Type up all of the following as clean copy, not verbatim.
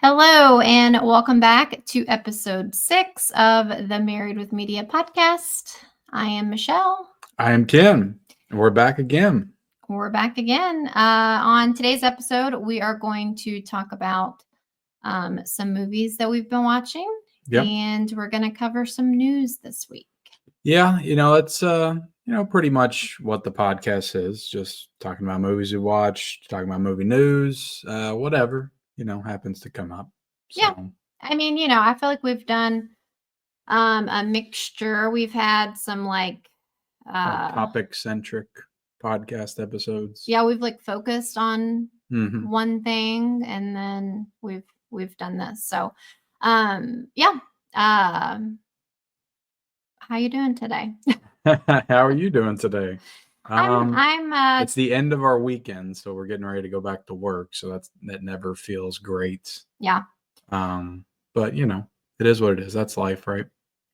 Hello, and welcome back to episode 6 of the Married with Media podcast. I am Michelle. I am Tim, and we're back again. We're back again. On today's episode, we are going to talk about some movies that we've been watching, and we're going to cover some news this week. Yeah, it's pretty much what the podcast is, just talking about movies we watched, talking about movie news, whatever, happens to come up. So. Yeah. I mean, I feel like we've done a mixture. We've had some topic-centric podcast episodes. Yeah, we've focused on one thing, and then we've done this. So, yeah. How you doing today? How are you doing today? I'm it's the end of our weekend, so we're getting ready to go back to work. So that never feels great. Yeah. But it is what it is. That's life, right?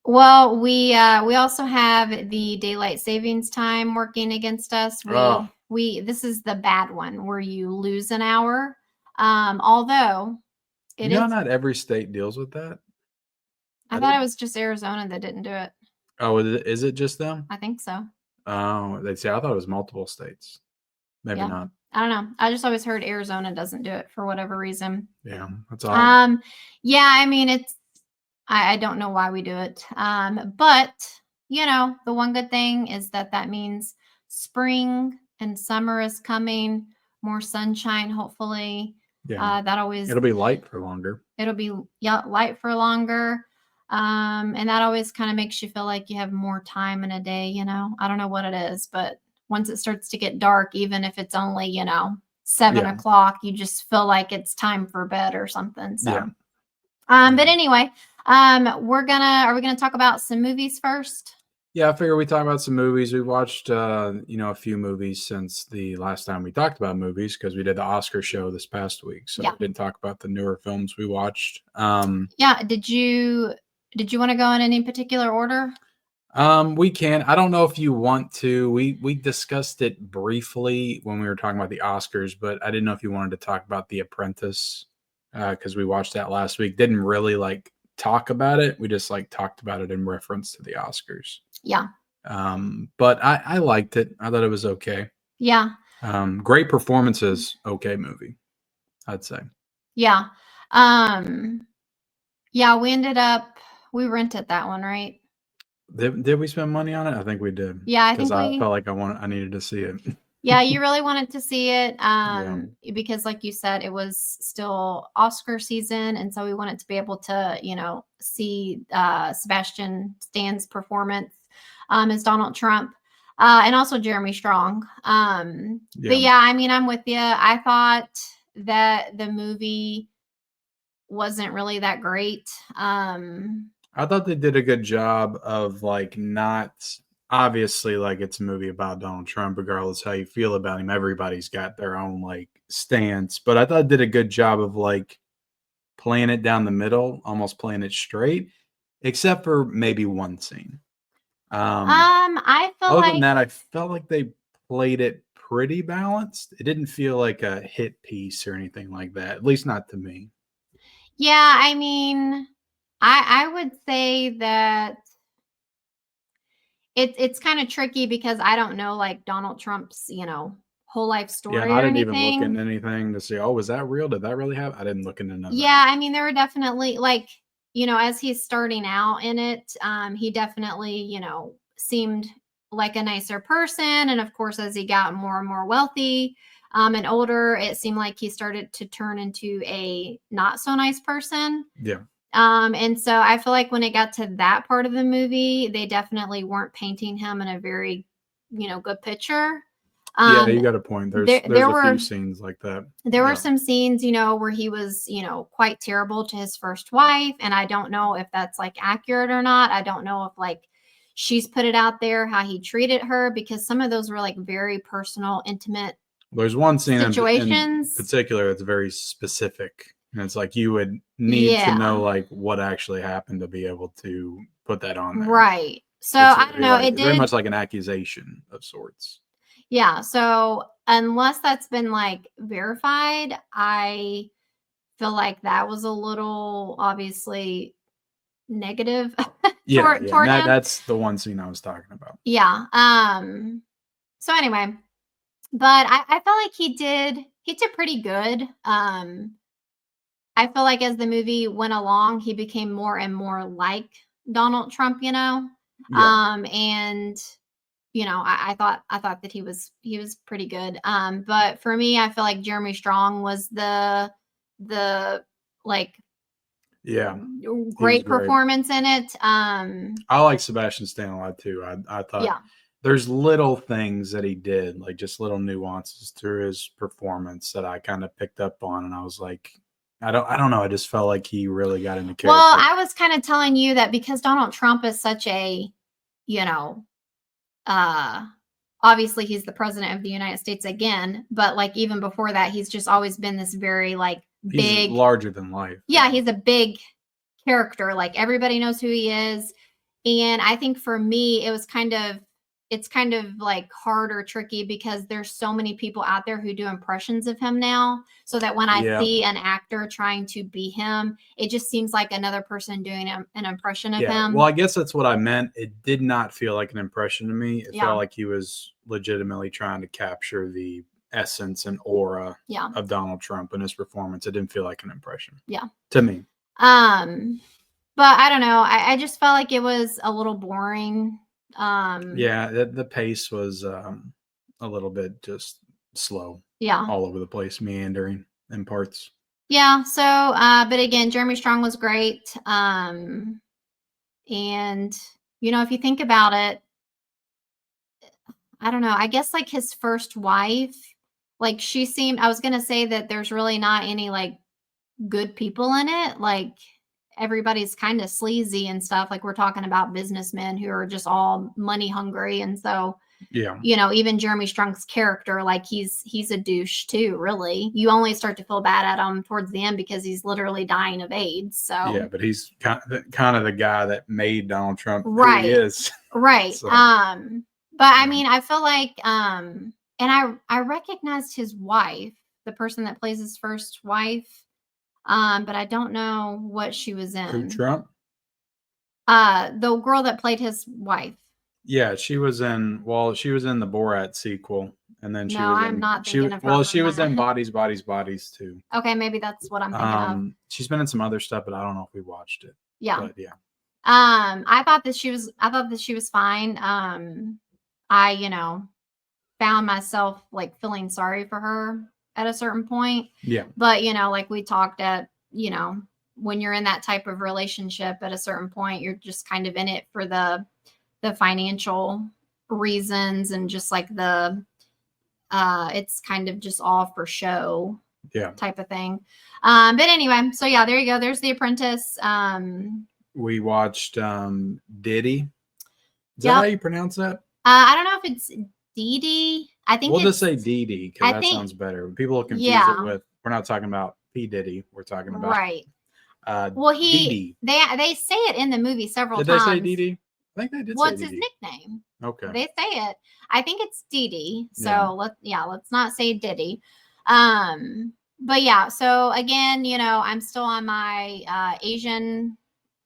Well, we also have the daylight savings time working against us. This is the bad one where you lose an hour. Although not every state deals with that. I thought it was just Arizona that didn't do it. Oh, is it just them? I think so. Oh, I thought it was multiple states. Maybe not. I don't know. I just always heard Arizona doesn't do it for whatever reason. Yeah, that's all. Yeah, I mean, I don't know why we do it. But the one good thing is that means spring and summer is coming, more sunshine, hopefully. Yeah. It'll be light for longer. It'll be light for longer. And that always kind of makes you feel like you have more time in a day, I don't know what it is, but once it starts to get dark, even if it's only, 7 o'clock, you just feel like it's time for bed or something. So, but anyway, are we gonna talk about some movies first? Yeah, I figure we talk about some movies. We watched, a few movies since the last time we talked about movies because we did the Oscar show this past week. So we didn't talk about the newer films we watched. Yeah. Did you want to go in any particular order? We can. I don't know if you want to. We discussed it briefly when we were talking about the Oscars, but I didn't know if you wanted to talk about The Apprentice because we watched that last week. Didn't really talk about it. We just talked about it in reference to the Oscars. Yeah. But I liked it. I thought it was okay. Yeah. Great performances. Okay movie, I'd say. Yeah. Yeah. We rented that one, right? Did we spend money on it? I think we did. Yeah, I because I felt like I needed to see it. Yeah, you really wanted to see it because like you said, it was still Oscar season. And so we wanted to be able to, see Sebastian Stan's performance as Donald Trump and also Jeremy Strong. But yeah, I mean, I'm with you. I thought that the movie wasn't really that great. I thought they did a good job of not obviously it's a movie about Donald Trump, regardless how you feel about him. Everybody's got their own stance, but I thought it did a good job of playing it down the middle, almost playing it straight, except for maybe one scene. I feel other than that, I felt like they played it pretty balanced. It didn't feel like a hit piece or anything like that, at least not to me. Yeah, I mean, I would say that it's kind of tricky because I don't know Donald Trump's, whole life story. Yeah, I didn't even look into anything to say, oh, was that real? Did that really happen? I didn't look into none of that. I mean, there were definitely as he's starting out in it, he definitely, seemed like a nicer person. And of course, as he got more and more wealthy and older, it seemed like he started to turn into a not so nice person. Yeah. And so I feel like when it got to that part of the movie, they definitely weren't painting him in a very, good picture. Yeah, you got a point. There's a few scenes like that. There were some scenes, where he was, quite terrible to his first wife. And I don't know if that's accurate or not. I don't know if she's put it out there how he treated her, because some of those were very personal, intimate. There's one scene in particular that's very specific. And it's you would need to know what actually happened to be able to put that on there. Right. So I don't know. It did very much like an accusation of sorts. Yeah. So unless that's been verified, I feel like that was a little obviously negative Yeah, yeah. toward him. That's the one scene I was talking about. Yeah. So anyway, but I felt like he did pretty good. I feel like as the movie went along, he became more and more like Donald Trump, Yeah. And I thought that he was pretty good. But for me, I feel like Jeremy Strong was the like Yeah. He was great great. performance in it. I like Sebastian Stan a lot too. I thought Yeah. there's little things that he did, like just little nuances through his performance that I kind of picked up on, and I was like, I don't know. I just felt like he really got into character. Well, I was kind of telling you that because Donald Trump is such a, you know, uh obviously he's the president of the United States again, but like even before that, he's just always been this very like He's big, larger than life. yeah, he's a big character. Like everybody knows who he is. And I think for me, it's kind of like hard or tricky because there's so many people out there who do impressions of him now. So that when I Yeah. see an actor trying to be him, it just seems like another person doing an impression of him. Well, I guess that's what I meant. It did not feel like an impression to me. It Yeah. felt like he was legitimately trying to capture the essence and aura Yeah. of Donald Trump in his performance. It didn't feel like an impression. Yeah. To me. But I don't know. I just felt like it was a little boring. Yeah, the pace was a little bit just slow. Yeah. All over the place, meandering in parts. Yeah. So, but again, Jeremy Strong was great. And if you think about it, I don't know. I guess like his first wife, like I was gonna say that there's really not any like good people in it. Like everybody's kind of sleazy and stuff. Like we're talking about businessmen who are just all money hungry. And so, Yeah. Even Jeremy Strong's character, like he's a douche too, really. You only start to feel bad at him towards the end because he's literally dying of AIDS. So yeah, but he's kind of the guy that made Donald Trump right. who he is. Right. So, but I mean, I feel like and I recognized his wife, the person that plays his first wife. But I don't know what she was in. Who, Trump? The girl that played his wife. Yeah, she was in the Borat sequel, and then she was I'm in not thinking of her she from was that. in Bodies, Bodies, Bodies too. Okay, maybe that's what I'm thinking of. She's been in some other stuff, but I don't know if we watched it. Yeah. But yeah. I thought that she was fine. I found myself like feeling sorry for her at a certain point. Yeah. But like we talked at, when you're in that type of relationship at a certain point, you're just kind of in it for the financial reasons and just like it's kind of just all for show. Yeah. Type of thing. But anyway, so yeah, there you go. There's The Apprentice. We watched Didi. Is that Yep. how you pronounce that? I don't know if it's Didi. I think we'll just say Didi because that sounds better. People will confuse it with, we're not talking about P. Diddy. We're talking about right. Well, Didi. They say it in the movie several times. Did they say Didi? I think they did. What's his nickname? Okay. They say it. I think it's Didi. So yeah. let's not say Diddy. But yeah, so again, I'm still on my Asian.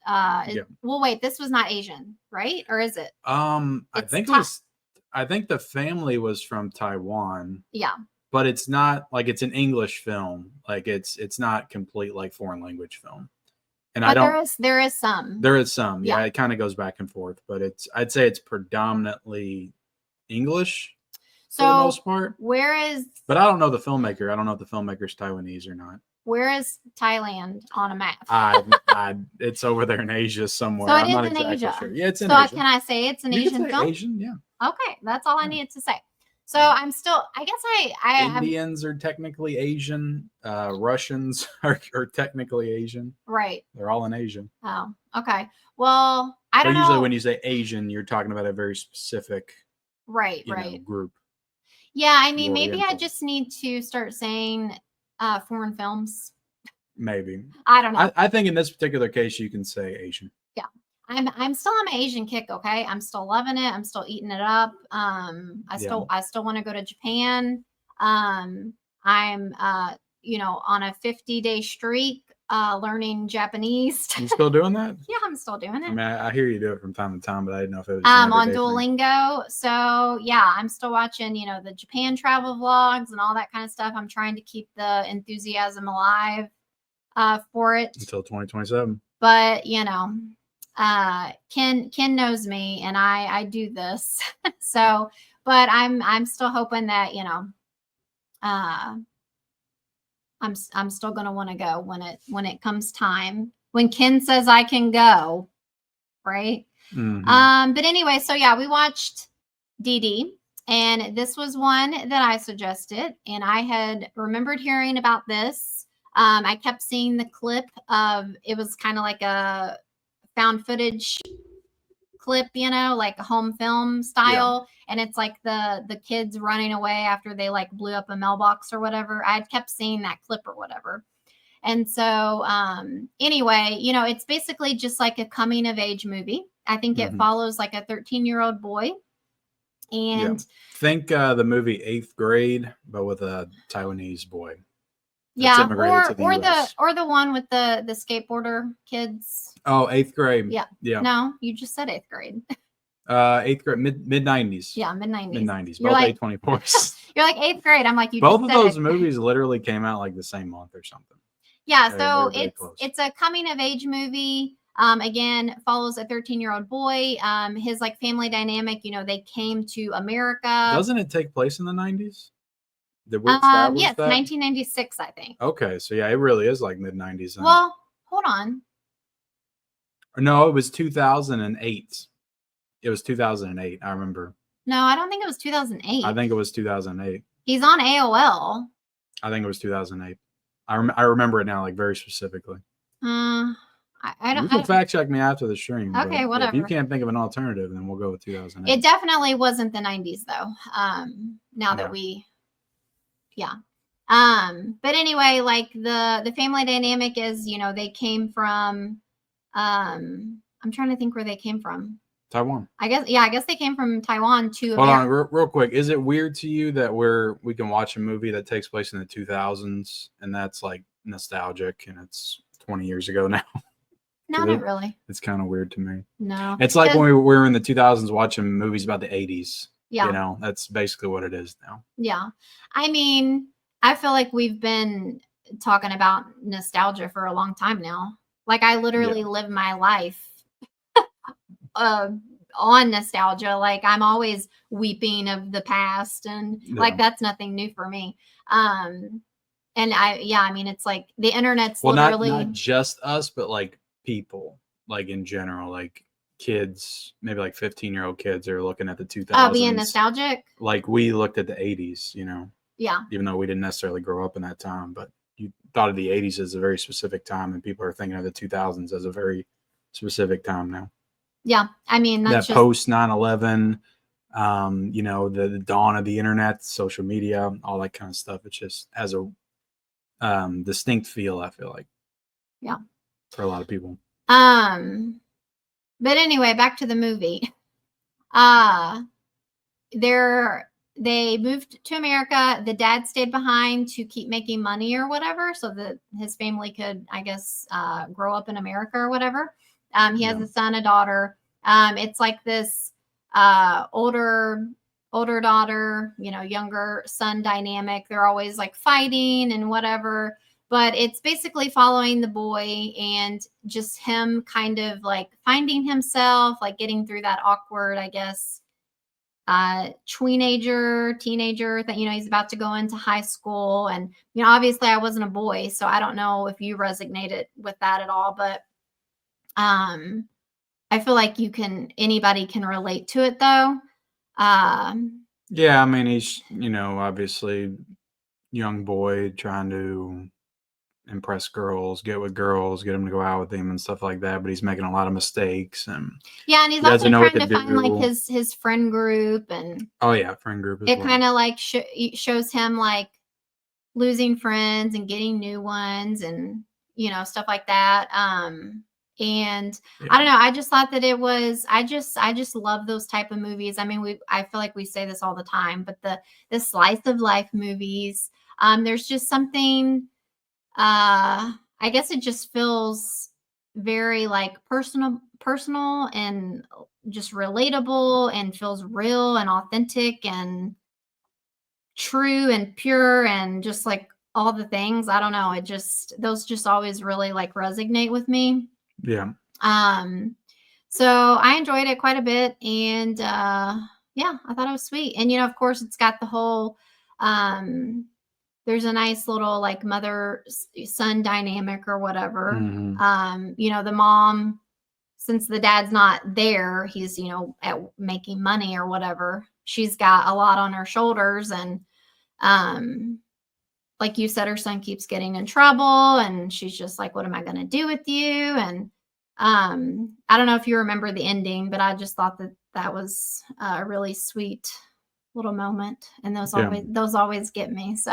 Well, wait, this was not Asian, right? Or is it? I think the family was from Taiwan. Yeah. But it's not like it's an English film. Like it's not complete like foreign language film. And there is some. There is some. Yeah, it kind of goes back and forth, but I'd say it's predominantly English for the most part. But I don't know the filmmaker. I don't know if the filmmaker's Taiwanese or not. Where is Thailand on a map? It's over there in Asia somewhere. So I'm not exactly Asia. Sure. Yeah, it's in Asia. So can I say it's an Asian film? Asian, yeah. Okay, that's all I needed to say. So I'm still, I guess Indians are technically Asian. Russians are technically Asian. Right. They're all in Asia. Oh, okay. Well, I don't know. Usually when you say Asian, you're talking about a very specific group. Yeah, I mean, maybe I just need to start saying foreign films. Maybe. I don't know. I think in this particular case, you can say Asian. Yeah. I'm still on my Asian kick, okay? I'm still loving it. I'm still eating it up. I still want to go to Japan. I'm on a 50-day streak learning Japanese. You still doing that? Yeah, I'm still doing it. I mean, I hear you do it from time to time, but I didn't know if it was on Duolingo. So yeah, I'm still watching, the Japan travel vlogs and all that kind of stuff. I'm trying to keep the enthusiasm alive for it until 2027. But Ken knows me, and I do this. So, but I'm still hoping that I'm still gonna want to go when it comes time, when Ken says I can go, right? Mm-hmm. But anyway, so yeah, we watched Didi, and this was one that I suggested, and I had remembered hearing about this. I kept seeing the clip of, it was kind of like a found footage clip, like a home film style. Yeah. And it's like the kids running away after they like blew up a mailbox or whatever. I had kept seeing that clip or whatever. And so anyway, it's basically just like a coming of age movie. I think it follows like a 13-year-old boy. And think the movie 8th Grade, but with a Taiwanese boy. Yeah, or the one with the skateboarder kids. Oh, 8th Grade. Yeah. No, you just said 8th grade. 8th grade, mid 90s. Yeah, mid 90s. Mid 90s. Both like, A24s. You're like 8th grade. I'm like, you. Both of those movies literally came out like the same month or something. Yeah, so it's a coming of age movie. Again, follows a 13-year-old boy. His like family dynamic. They came to America. Doesn't it take place in the 90s? Yes, 1996, I think. Okay, so yeah, it really is like mid 90s. Well, hold on. No, it was 2008. It was 2008. I remember. No, I don't think it was 2008. I think it was 2008. He's on AOL. I think it was 2008. I remember it now, like very specifically. I don't. You can fact check me after the stream. Okay, whatever. If you can't think of an alternative, then we'll go with 2008. It definitely wasn't the 90s though. Now that we. Yeah. But anyway, like the family dynamic is, they came from, I'm trying to think where they came from. Taiwan. I guess they came from Taiwan to Hold on, real quick. Is it weird to you that we can watch a movie that takes place in the 2000s and that's like nostalgic and it's 20 years ago now? No, not really. It's kind of weird to me. No. It's like when we were in the 2000s watching movies about the 80s. Yeah. That's basically what it is now. Yeah. I mean, I feel like we've been talking about nostalgia for a long time now. Like I literally live my life on nostalgia. Like I'm always weeping of the past, and like that's nothing new for me. And I mean, it's like the internet's literally not just us, but like people, like in general, like kids, maybe like 15-year-old kids are looking at the 2000s. Oh, being nostalgic. Like we looked at the 80s, Yeah. Even though we didn't necessarily grow up in that time, but you thought of the 80s as a very specific time, and people are thinking of the 2000s as a very specific time now. Yeah, I mean that's that post 9/11, the dawn of the internet, social media, all that kind of stuff. It just has a distinct feel, I feel like. Yeah. For a lot of people. But anyway, back to the movie. They moved to America. The dad stayed behind to keep making money or whatever, so that his family could, I guess, grow up in America or whatever. He has a son, a daughter. It's like this older daughter, younger son dynamic. They're always like fighting and whatever. But it's basically following the boy and just him kind of like finding himself, like getting through that awkward, I guess, teenager that, he's about to go into high school. And, obviously I wasn't a boy, so I don't know if you resonated with that at all, but I feel like anybody can relate to it though. Yeah, I mean, he's, obviously young boy trying to impress girls, get with girls, get them to go out with him and stuff like that, but he's making a lot of mistakes, and and he's also trying to find like his friend group, and friend group it kind of like shows him like losing friends and getting new ones, and stuff like that. And I don't know, I just thought that it was, I just love those type of movies. I mean, I feel like we say this all the time, but the slice of life movies, there's just something I guess it just feels very like personal and just relatable and feels real and authentic and true and pure and just like all the things. I don't know. It just those just always really like resonate with me. Yeah. Um so I enjoyed it quite a bit and yeah, I thought it was sweet. And of course it's got the whole um there's a nice little like mother son dynamic or whatever. Hmm. The mom, since the dad's not there, he's, at making money or whatever. She's got a lot on her shoulders and um like you said, her son keeps getting in trouble and she's just like, what am I going to do with you? And I don't know if you remember the ending, but I just thought that that was a really sweet little moment. And Yeah. those always get me. So,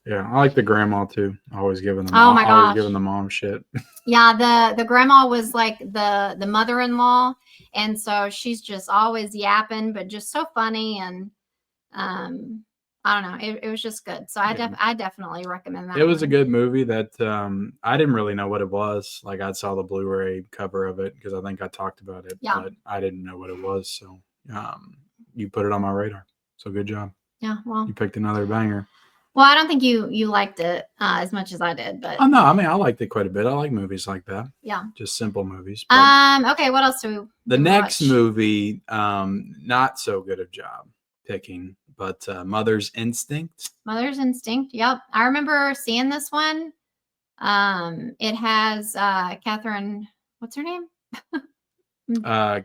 Yeah. I like the grandma too. Always giving oh my always gosh. giving the mom shit. Yeah, the grandma was like the mother-in-law, and so she's just always yapping, but just so funny and um I don't know, it was just good. So Yeah. I definitely recommend that It was a one. good movie that I didn't really know what it was. Like I saw the Blu-ray cover of it because I think I talked about it, Yeah. but I didn't know what it was. So you put it on my radar. So good job. Yeah, well, You picked another banger. I don't think you liked it as much as I did, but Oh no, I mean I liked it quite a bit. I like movies like that. yeah. Just simple movies. But Okay, what else do the we next watch? movie, not so good a job picking, but Mother's Instinct. Mother's Instinct. Yep. I remember seeing this one. It has Catherine, what's her name? Uh,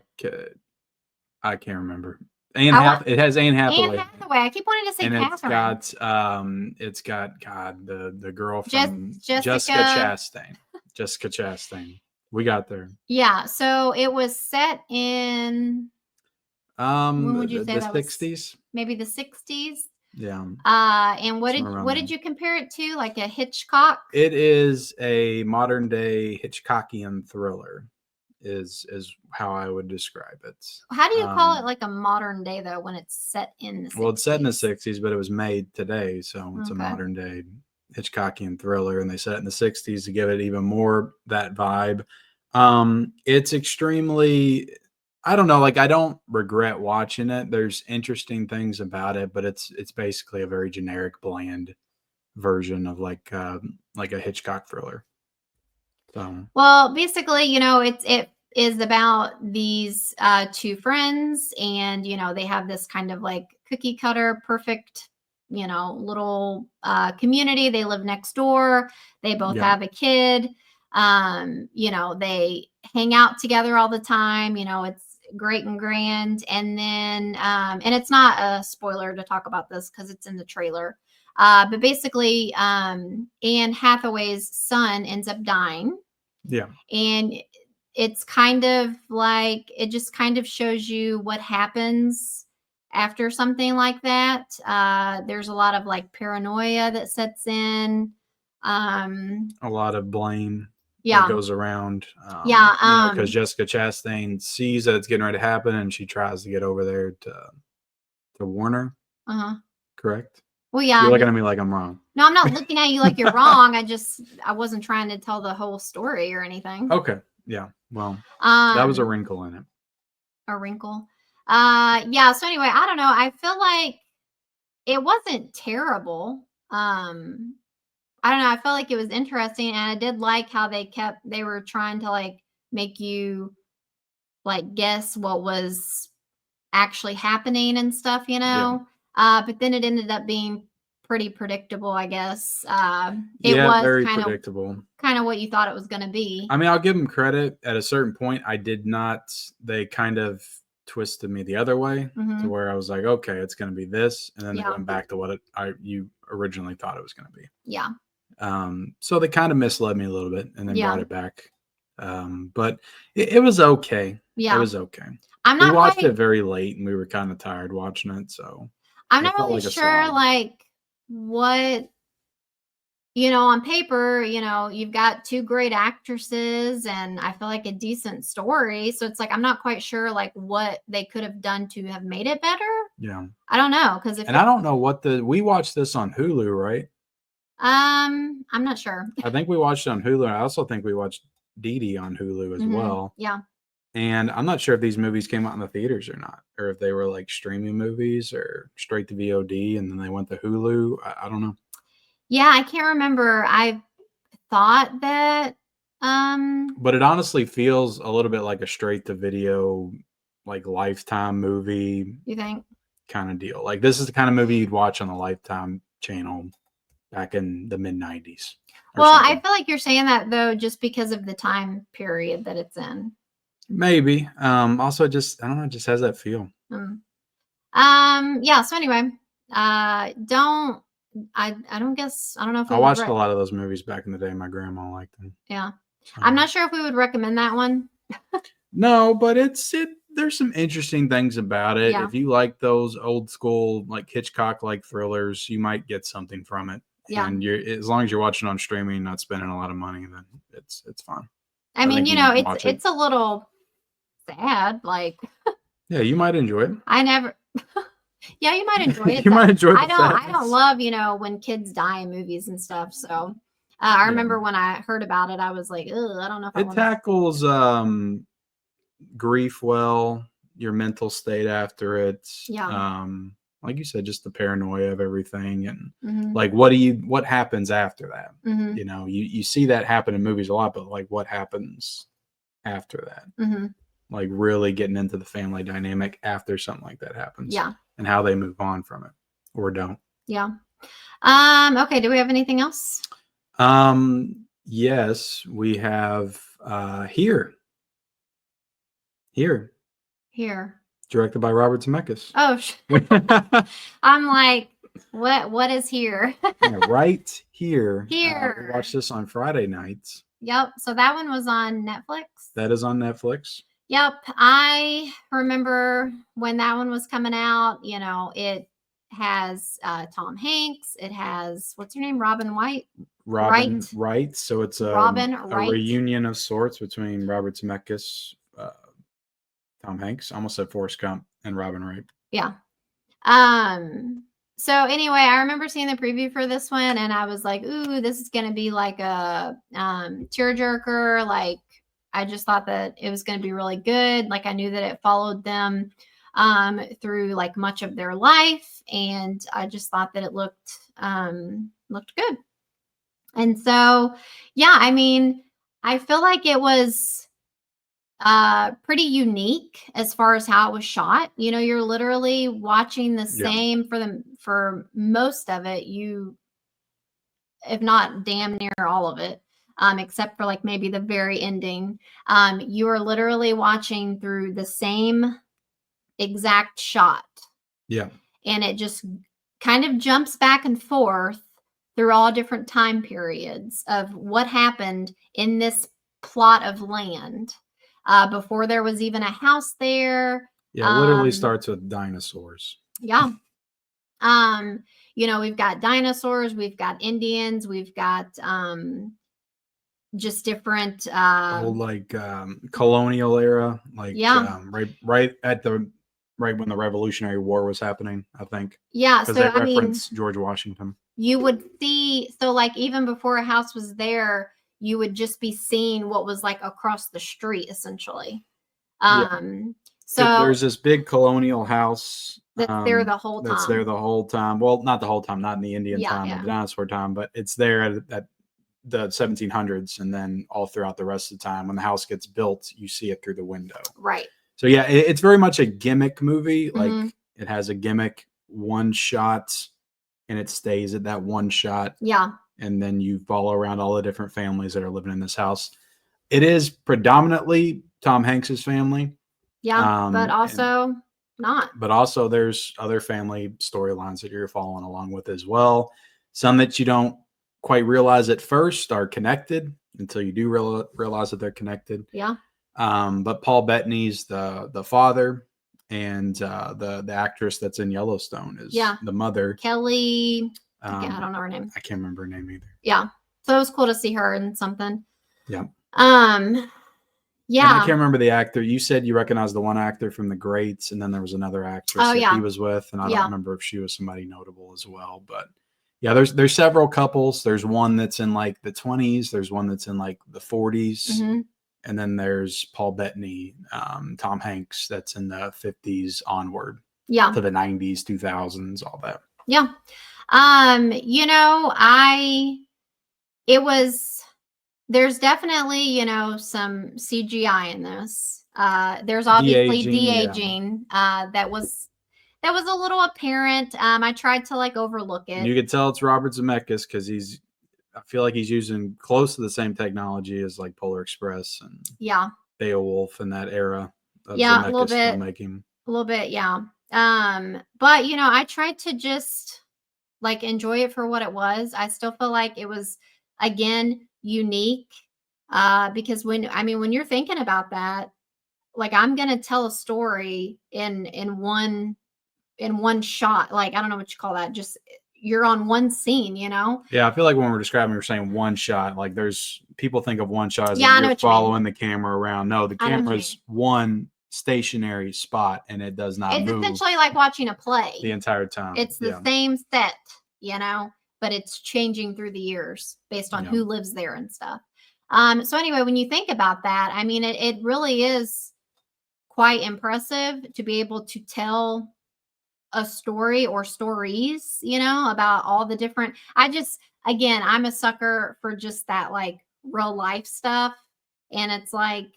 I can't remember. It has Anne Anne Hathaway. Hathaway. I keep wanting to say And Catherine. it's got God, the girl Just from Jessica Jessica. Chastain. Jessica Chastain. We got there. Yeah. So it was set in, when would you say The that was? 60s. Maybe the 60s. Yeah. And Somewhere around what there. did you compare it to? Like a Hitchcock? It is a modern day Hitchcockian thriller, is how I would describe it. How do you call it like a modern day though when it's set in the 60s? Well, it's set in the 60s, but it was made today, so it's a Okay. modern day Hitchcockian thriller, and they set it in the 60s to give it even more that vibe. It's extremely, I don't know, like I don't regret watching it. There's interesting things about it, but it's basically a very generic, bland version of like a Hitchcock thriller. So Well, basically, it is about these two friends, and they have this kind of like cookie cutter, perfect, little community. They live next door. They both yeah, have a kid. They hang out together all the time. It's great and grand. And then, and it's not a spoiler to talk about this because it's in the trailer. But basically, Anne Hathaway's son ends up dying, yeah, and it's kind of like it just kind of shows you what happens after something like that. There's a lot of like paranoia that sets in. a lot of blame that Yeah. goes around. Yeah. Because Jessica Chastain sees that it's getting ready to happen, and she tries to get over there to warn her. Uh-huh. Correct? Well, yeah. You're looking at me like I'm wrong. No, I'm not looking at you like you're wrong. I wasn't trying to tell the whole story or anything. Okay. Yeah. Well, that was a Um, wrinkle in it. a wrinkle. Yeah. So anyway, I don't know. I feel like it wasn't terrible. I don't know. I felt like it was interesting, and I did like how they were trying to like make you like guess what was actually happening and stuff, But then it ended up being pretty predictable, I guess. It Yeah, was very kind predictable. of what you thought it was going to be. I mean, I'll give them credit. At a certain point, I did not. They kind of twisted me the other way to where I was like, okay, it's going to be this, and then they went back to what you originally thought it was going to be. Yeah. So they kind of misled me a little bit and then brought it back. But it was okay. Yeah. It was okay. We watched it very late and we were kind of tired watching it. So I'm not really sure like what, on paper, you've got two great actresses and I feel like a decent story. So it's like, I'm not quite sure like what they could have done to have made it better. Yeah. I don't know. I don't know we watched this on Hulu, right? I'm not sure. I think we watched it on Hulu. I also think we watched Didi on Hulu as well. Yeah. And I'm not sure if these movies came out in the theaters or not, or if they were like streaming movies or straight to VOD and then they went to Hulu. I don't know. Yeah, I can't remember. I thought that But it honestly feels a little bit like a straight to video, like Lifetime movie you think? kind of deal. Like this is the kind of movie you'd watch on the Lifetime channel back in the mid 90s. Well, I feel like you're saying that though just because of the time period that it's in. Maybe. Also just I don't know, it just has that feel. Yeah, so anyway, I don't guess I don't know if I watched a lot of those movies back in the day. My grandma liked them. Yeah. I'm not sure if we would recommend that one. No, but there's some interesting things about it. Yeah. If you like those old school like Hitchcock like thrillers, you might get something from it. Yeah. And as long as you're watching on streaming, not spending a lot of money, then it's fine. I mean, it's a little sad, like yeah, you might enjoy it. Yeah, you might enjoy it. You might enjoy it. I don't love, when kids die in movies and stuff. So I remember when I heard about it, I was like, ugh, I don't know if it tackles grief well, your mental state after it. Yeah. Like you said, just the paranoia of everything and like what happens after that. You see that happen in movies a lot, but like what happens after that? Like really getting into the family dynamic after something like that happens. Yeah. And how they move on from it or don't. Yeah. Okay, do we have anything else? Yes, we have Here. Directed by Robert Zemeckis. Oh, I'm like, what is Here? Yeah, right here. Here. We watched this on Friday nights. Yep. So that one was on Netflix. That is on Netflix. Yep. I remember when that one was coming out, it has Tom Hanks. It has, what's her name? Robin Wright. So it's a reunion of sorts between Robert Zemeckis, Tom Hanks, almost said Forrest Gump, and Robin Wright. Yeah. So anyway, I remember seeing the preview for this one and I was like, ooh, this is going to be like a tearjerker. Like, I just thought that it was going to be really good. Like, I knew that it followed them through like much of their life. And I just thought that it looked good. And so, yeah, I mean, I feel like it was pretty unique as far as how it was shot. You're literally watching the same for most of it, if not damn near all of it, except for like maybe the very ending. You are literally watching through the same exact shot. Yeah. And it just kind of jumps back and forth through all different time periods of what happened in this plot of land. Before there was even a house there. Yeah, it literally starts with dinosaurs. Yeah. We've got dinosaurs, we've got Indians, we've got just different old like colonial era, like right when the Revolutionary War was happening, I think. Yeah, because they reference George Washington. You would see, so like even before a house was there, you would just be seeing what was like across the street, essentially. So there's this big colonial house that's there the whole time. That's there the whole time. Well, not the whole time, not in the Indian time or the dinosaur time, but it's there at the 1700s, and then all throughout the rest of the time. When the house gets built, you see it through the window. Right. So yeah, it's very much a gimmick movie. Like it has a gimmick, one shot, and it stays at that one shot. Yeah. And then you follow around all the different families that are living in this house. It is predominantly Tom Hanks's family. Yeah, but also not. But also there's other family storylines that you're following along with as well. Some that you don't quite realize at first are connected until you do realize that they're connected. Yeah. But Paul Bettany's the father, and the actress that's in Yellowstone is the mother. Kelly. I don't know her name. I can't remember her name either. Yeah. So it was cool to see her in something. Yeah. Yeah. And I can't remember the actor. You said you recognized the one actor from The Greats, and then there was another actress that he was with, and I don't remember if she was somebody notable as well. But Yeah, there's several couples. There's one that's in like the 20s. There's one that's in like the 40s. Mhm. And then there's Paul Bettany, Tom Hanks, that's in the 50s onward Yeah. to the 90s, 2000s, all that. Yeah. You know, there's definitely, you know, some CGI in this. There's obviously de-aging, that was a little apparent. I tried to like overlook it. You could tell it's Robert Zemeckis because I feel like he's using close to the same technology as like Polar Express and Yeah. Beowulf in that era of Yeah, Zemeckis filmmaking. A little bit, yeah. But you know, I tried to just like enjoy it for what it was. I still feel like it was again unique. Because when you're thinking about that, like I'm gonna tell a story in one shot. Like I don't know what you call that. Just you're on one scene, you know? Yeah, I feel like when we're describing, we're saying one shot. Like there's people think of one shot as Yeah, I like know you're what you mean. following the camera around. No, the I know what you camera's one stationary spot and it does not It's move essentially like watching a play. the entire time. It's the same set, you know, but it's changing through the years based on who lives there and stuff. So anyway, when you think about that, I mean, it really is quite impressive to be able to tell a story or stories, you know, about all the different. Again, I'm a sucker for just that like real life stuff. And it's like,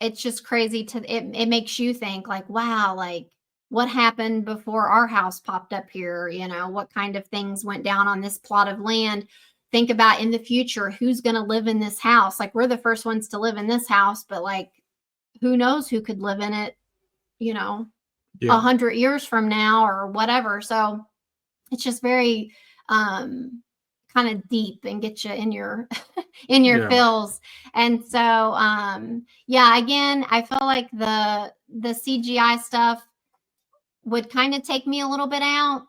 it's just crazy it makes you think like, wow, like what happened before our house popped up here? You know, what kind of things went down on this plot of land? Think about in the future, who's going to live in this house? Like we're the first ones to live in this house, but like, who knows who could live in it, you know, 100 years from now or whatever. So it's just very, kind of deep and get you in your feels. And so yeah, again, I feel like the CGI stuff would kind of take me a little bit out,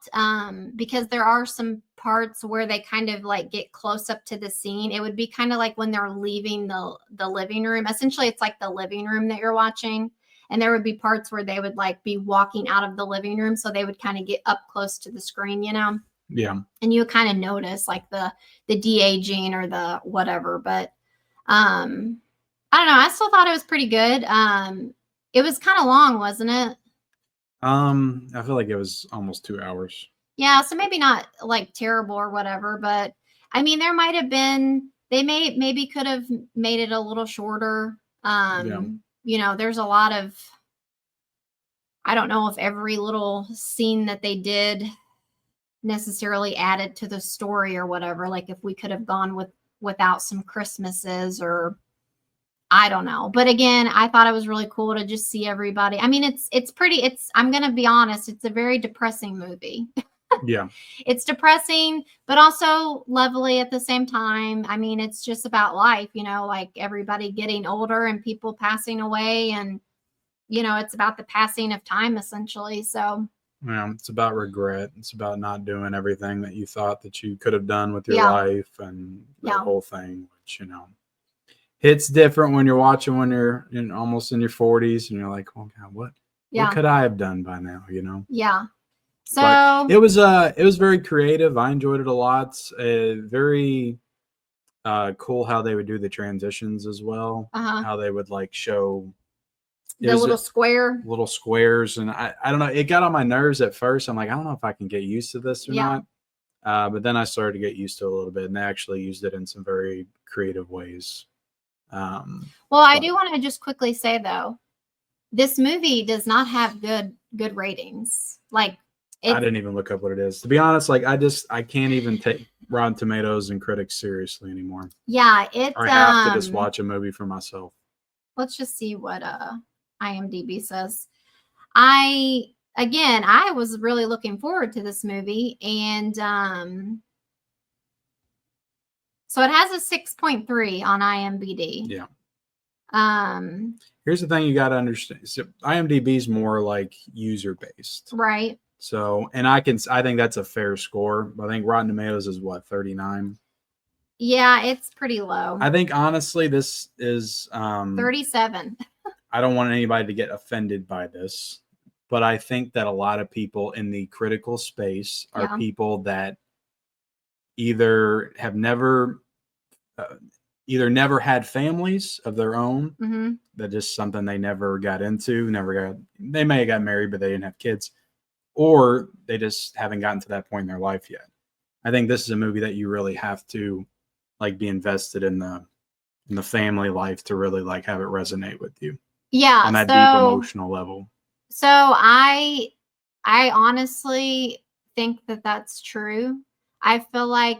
because there are some parts where they kind of like get close up to the scene. It would be kind of like when they're leaving the living room. Essentially, it's like the living room that you're watching. And there would be parts where they would like be walking out of the living room. So they would kind of get up close to the screen, you know? Yeah. And you kind of notice like the de-aging or the whatever. But I don't know. I still thought it was pretty good. It was kind of long, wasn't it? I feel like it was almost 2 hours. Yeah, so maybe not like terrible or whatever, but I mean there might have been maybe could have made it a little shorter. You know, there's a lot of, I don't know if every little scene that they did necessarily added to the story or whatever. Like if we could have gone without some Christmases or I don't know. But again, I thought it was really cool to just see everybody. I mean, I'm going to be honest, it's a very depressing movie. Yeah. It's depressing, but also lovely at the same time. I mean, it's just about life, you know, like everybody getting older and people passing away and, you know, it's about the passing of time essentially. So, yeah, it's about regret. It's about not doing everything that you thought that you could have done with your life and that whole thing, which, you know, it's different when you're watching when you're almost in your 40s and you're like, oh God, what could I have done by now, you know? Yeah. So but it was very creative. I enjoyed it a lot. Very cool how they would do the transitions as well. How they would like show the little squares. And I don't know, it got on my nerves at first. I'm like, I don't know if I can get used to this or not. But then I started to get used to it a little bit and they actually used it in some very creative ways. Well, I do want to just quickly say though, this movie does not have good ratings. Like I didn't even look up what it is. To be honest, like I can't even take Rotten Tomatoes and critics seriously anymore. Yeah, I have to just watch a movie for myself. Let's just see what IMDb says. I was really looking forward to this movie and so it has a 6.3 on IMDb. Yeah. Here's the thing you got to understand. So IMDb is more like user based. Right. So, and I think that's a fair score. I think Rotten Tomatoes is what, 39? Yeah, it's pretty low. I think honestly this is 37. I don't want anybody to get offended by this, but I think that a lot of people in the critical space are people that either have never either never had families of their own, that just something they never got into, they may have got married, but they didn't have kids, or they just haven't gotten to that point in their life yet. I think this is a movie that you really have to like be invested in the family life to really like have it resonate with you. Yeah. On that deep emotional level. So I honestly think that that's true. I feel like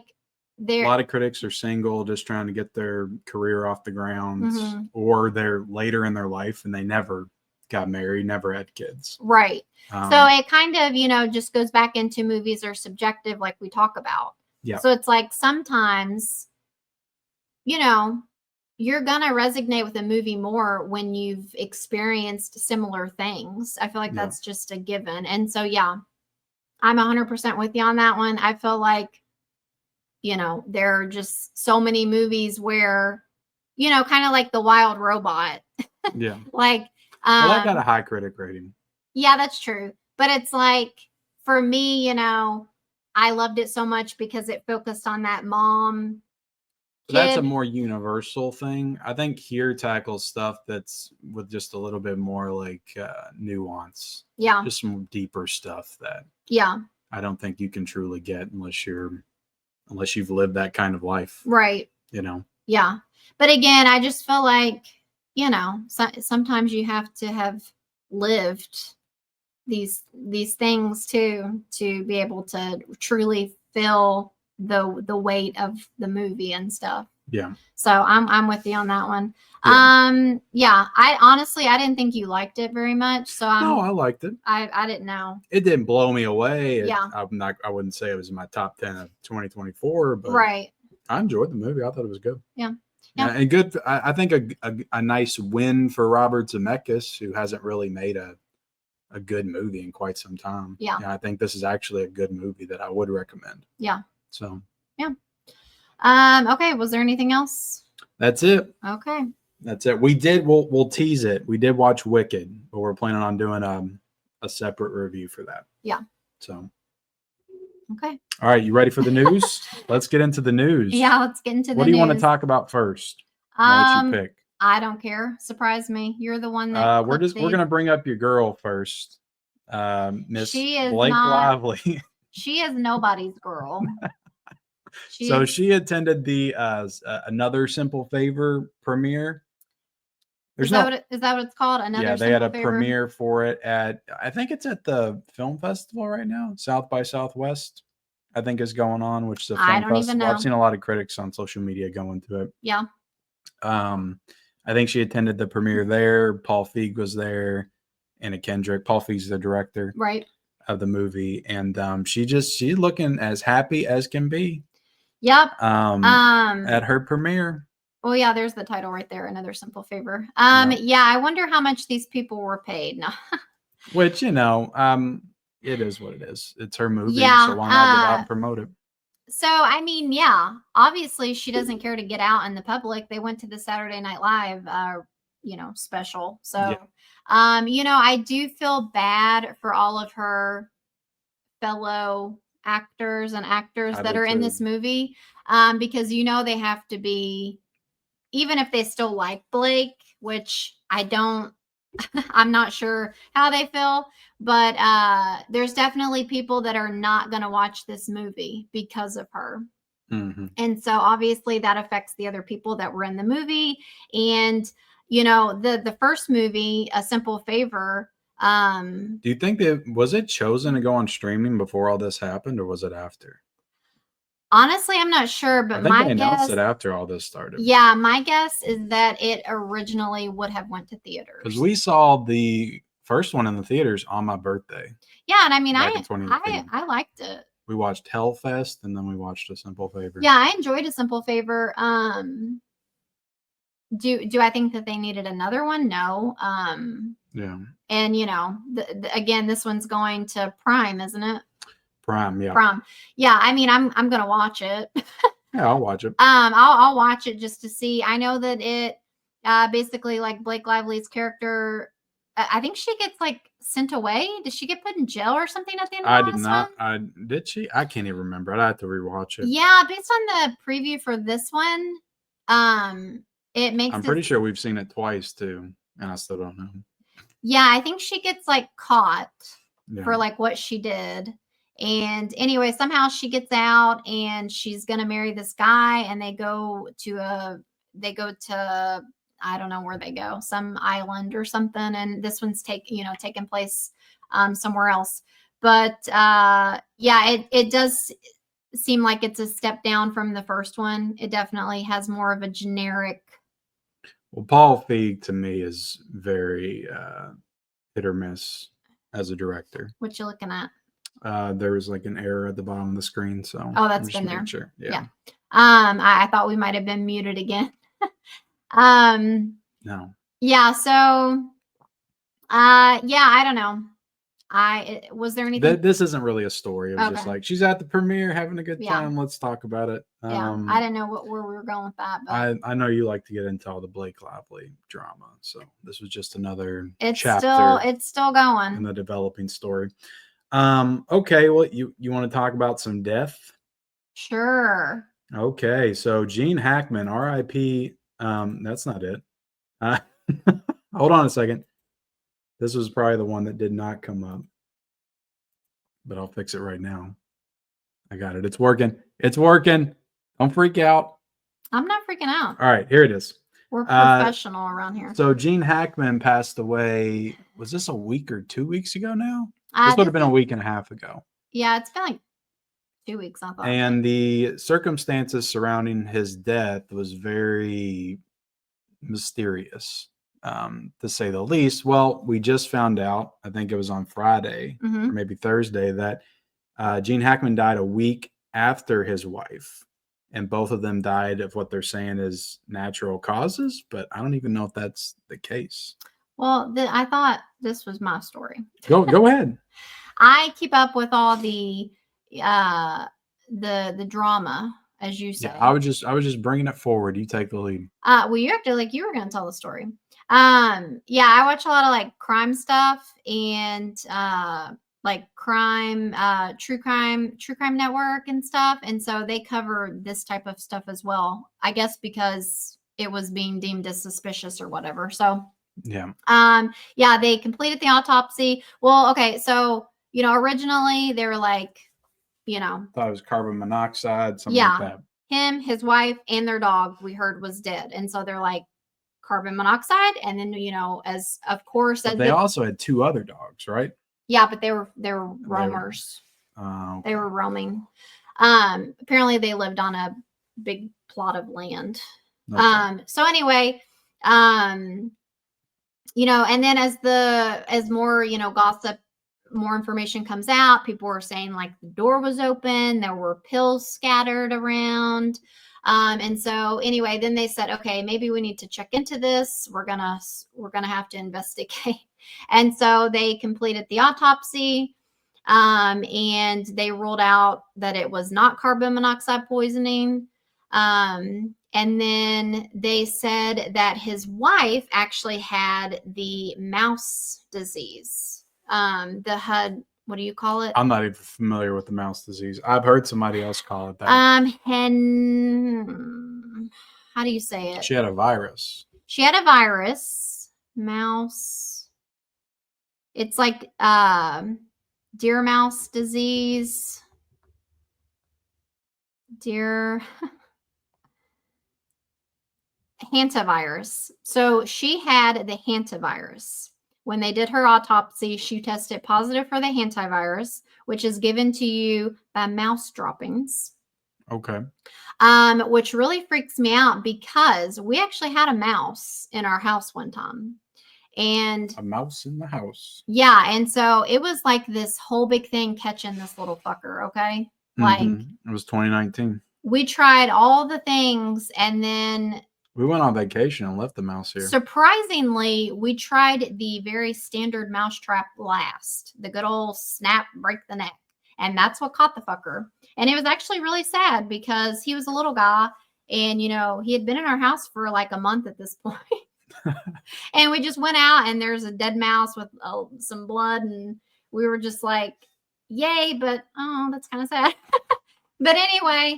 a lot of critics are single, just trying to get their career off the ground, or they're later in their life and they never got married, never had kids. Right. So it kind of, just goes back into movies are subjective, like we talk about. Yeah. So it's like sometimes, you're going to resonate with a movie more when you've experienced similar things. I feel like that's just a given. And so, yeah, I'm 100% with you on that one. I feel like, there are just so many movies where, kind of like The Wild Robot. Yeah. Like, well, that got a high critic rating. Yeah, that's true. But it's like, for me, I loved it so much because it focused on that mom. So that's a more universal thing. I think here tackles stuff that's with just a little bit more like nuance. Yeah. Just some deeper stuff that I don't think you can truly get unless you've lived that kind of life. Right. Yeah. But again, I just feel like, sometimes you have to have lived these things to be able to truly feel the weight of the movie and stuff. Yeah. So I'm with you on that one. Yeah. I didn't think you liked it very much. So no, I liked it. I didn't know. It didn't blow me away. Yeah. I wouldn't say it was in my top 10 of 2024, but right. I enjoyed the movie. I thought it was good. Yeah. And good. I think a nice win for Robert Zemeckis, who hasn't really made a good movie in quite some time. Yeah. I think this is actually a good movie that I would recommend. Yeah. So. Yeah. Okay. Was there anything else? That's it. Okay. That's it. We'll tease it. We did watch Wicked, but we're planning on doing a separate review for that. Yeah. So. Okay. All right. You ready for the news? Let's get into the news. Yeah. Let's get into the news. What do you want to talk about first? I'll let you pick. I don't care. Surprise me. You're the one that we're gonna bring up your girl first. Miss Blake Lively. She is nobody's girl. She attended the Another Simple Favor premiere. Is that what it's called? They had a premiere for it I think it's at the film festival right now. South by Southwest, I think, is going on, which is a film festival. Even know. I've seen a lot of critics on social media going to it. Yeah. I think she attended the premiere there. Paul Feig was there, Anna Kendrick. Paul Feig's the director, right, of the movie, and she's looking as happy as can be. Yep. At her premiere. Well, yeah, there's the title right there. Another Simple Favor. Yeah, I wonder how much these people were paid. No. Which, it is what it is. It's her movie, so why not get out and promote it? So, I mean, yeah, obviously she doesn't care to get out in the public. They went to the Saturday Night Live, special. So, I do feel bad for all of her fellow actors that are in this movie, because, they have to be, even if they still like Blake, which I'm not sure how they feel, but there's definitely people that are not going to watch this movie because of her. Mm-hmm. And so obviously that affects the other people that were in the movie. And, the first movie, A Simple Favor. Do you think was it chosen to go on streaming before all this happened, or was it after? Honestly, I'm not sure, but my guess, announced it after all this started. Yeah, my guess is that it originally would have went to theaters. Because we saw the first one in the theaters on my birthday. Yeah, and I mean, I liked it. We watched Hellfest, and then we watched A Simple Favor. Yeah, I enjoyed A Simple Favor. Do I think that they needed another one? No. Yeah. And again, this one's going to Prime, isn't it? Prime, yeah. Prime. Yeah, I mean, I'm gonna watch it. Yeah, I'll watch it. I'll watch it just to see. I know that it basically, like, Blake Lively's character I think she gets like sent away. Did she get put in jail or something at the end of I the did last not. one? Did she? I can't even remember. I'd have to rewatch it. Yeah, based on the preview for this one, it makes I'm it. pretty sure we've seen it twice too, and I still don't know. Yeah, I think she gets like caught Yeah. for like what she did. And anyway, somehow she gets out and she's gonna marry this guy, and they go to I don't know where they go, some island or something, and this one's taking place somewhere else. But yeah, it does seem like it's a step down from the first one. It definitely has more of a generic. Well, Paul Feig to me is very hit or miss as a director. What you looking at? There was like an error at the bottom of the screen, so Oh, I'm that's just been making there. sure. Yeah. I thought we might have been muted again. No. Yeah, so yeah, I don't know. Was there anything? This isn't really a story. It was just Okay. like she's at the premiere having a good Yeah. time. Let's talk about it. Yeah, I didn't know where we were going with that, but I know you like to get into all the Blake Lively drama, so this was just another it's chapter still going. in the developing story. Okay, well, you want to talk about some death? Sure. Okay, so Gene Hackman, R.I.P. That's not it. Hold on a second. This was probably the one that did not come up, but I'll fix it right now. I got it. It's working. It's working. Don't freak out. I'm not freaking out. All right, here it is. We're professional around here. So Gene Hackman passed away. Was this a week or 2 weeks ago now? This would have been a week and a half ago. Yeah, it's been like 2 weeks, I thought. And the circumstances surrounding his death was very mysterious, to say the least. Well, we just found out, I think it was on Friday or maybe Thursday, that Gene Hackman died a week after his wife. And both of them died of what they're saying is natural causes, but I don't even know if that's the case. Well, I thought this was my story. Go ahead. I keep up with all the drama, as you say. Yeah, I was just bringing it forward. You take the lead. Well, you acted like you were going to tell the story. Yeah, I watch a lot of like crime stuff and like true crime network and stuff, and so they cover this type of stuff as well, I guess, because it was being deemed as suspicious or whatever. So yeah, yeah, they completed the autopsy. Well, okay, so originally they were like, thought it was carbon monoxide, something like that. Him, his wife, and their dog we heard was dead, and so they're like carbon monoxide, and then as of course, but they also had 2 other dogs, right? Yeah, but they were roamers. Okay. They were roaming. Apparently they lived on a big plot of land. Okay. So anyway, and then as more, gossip, more information comes out, people were saying like the door was open, there were pills scattered around. And so anyway, then they said, okay, maybe we need to check into this. We're gonna have to investigate. And so they completed the autopsy, and they ruled out that it was not carbon monoxide poisoning. And then they said that his wife actually had the mouse disease. What do you call it? I'm not even familiar with the mouse disease. I've heard somebody else call it that. How do you say it? She had a virus. She had a virus. Mouse. It's like deer mouse disease. Hantavirus. So she had the hantavirus. When they did her autopsy, she tested positive for the hantavirus, which is given to you by mouse droppings. Okay. Which really freaks me out because we actually had a mouse in our house one time. And a mouse in the house. Yeah. And so it was like this whole big thing catching this little fucker. Okay. Like it was 2019. We tried all the things, and then we went on vacation and left the mouse here. Surprisingly, we tried the very standard mousetrap last, the good old snap, break the neck. And that's what caught the fucker. And it was actually really sad because he was a little guy, and he had been in our house for like a month at this point. And we just went out, and there's a dead mouse with some blood, and we were just like, yay, but oh, that's kind of sad. But anyway,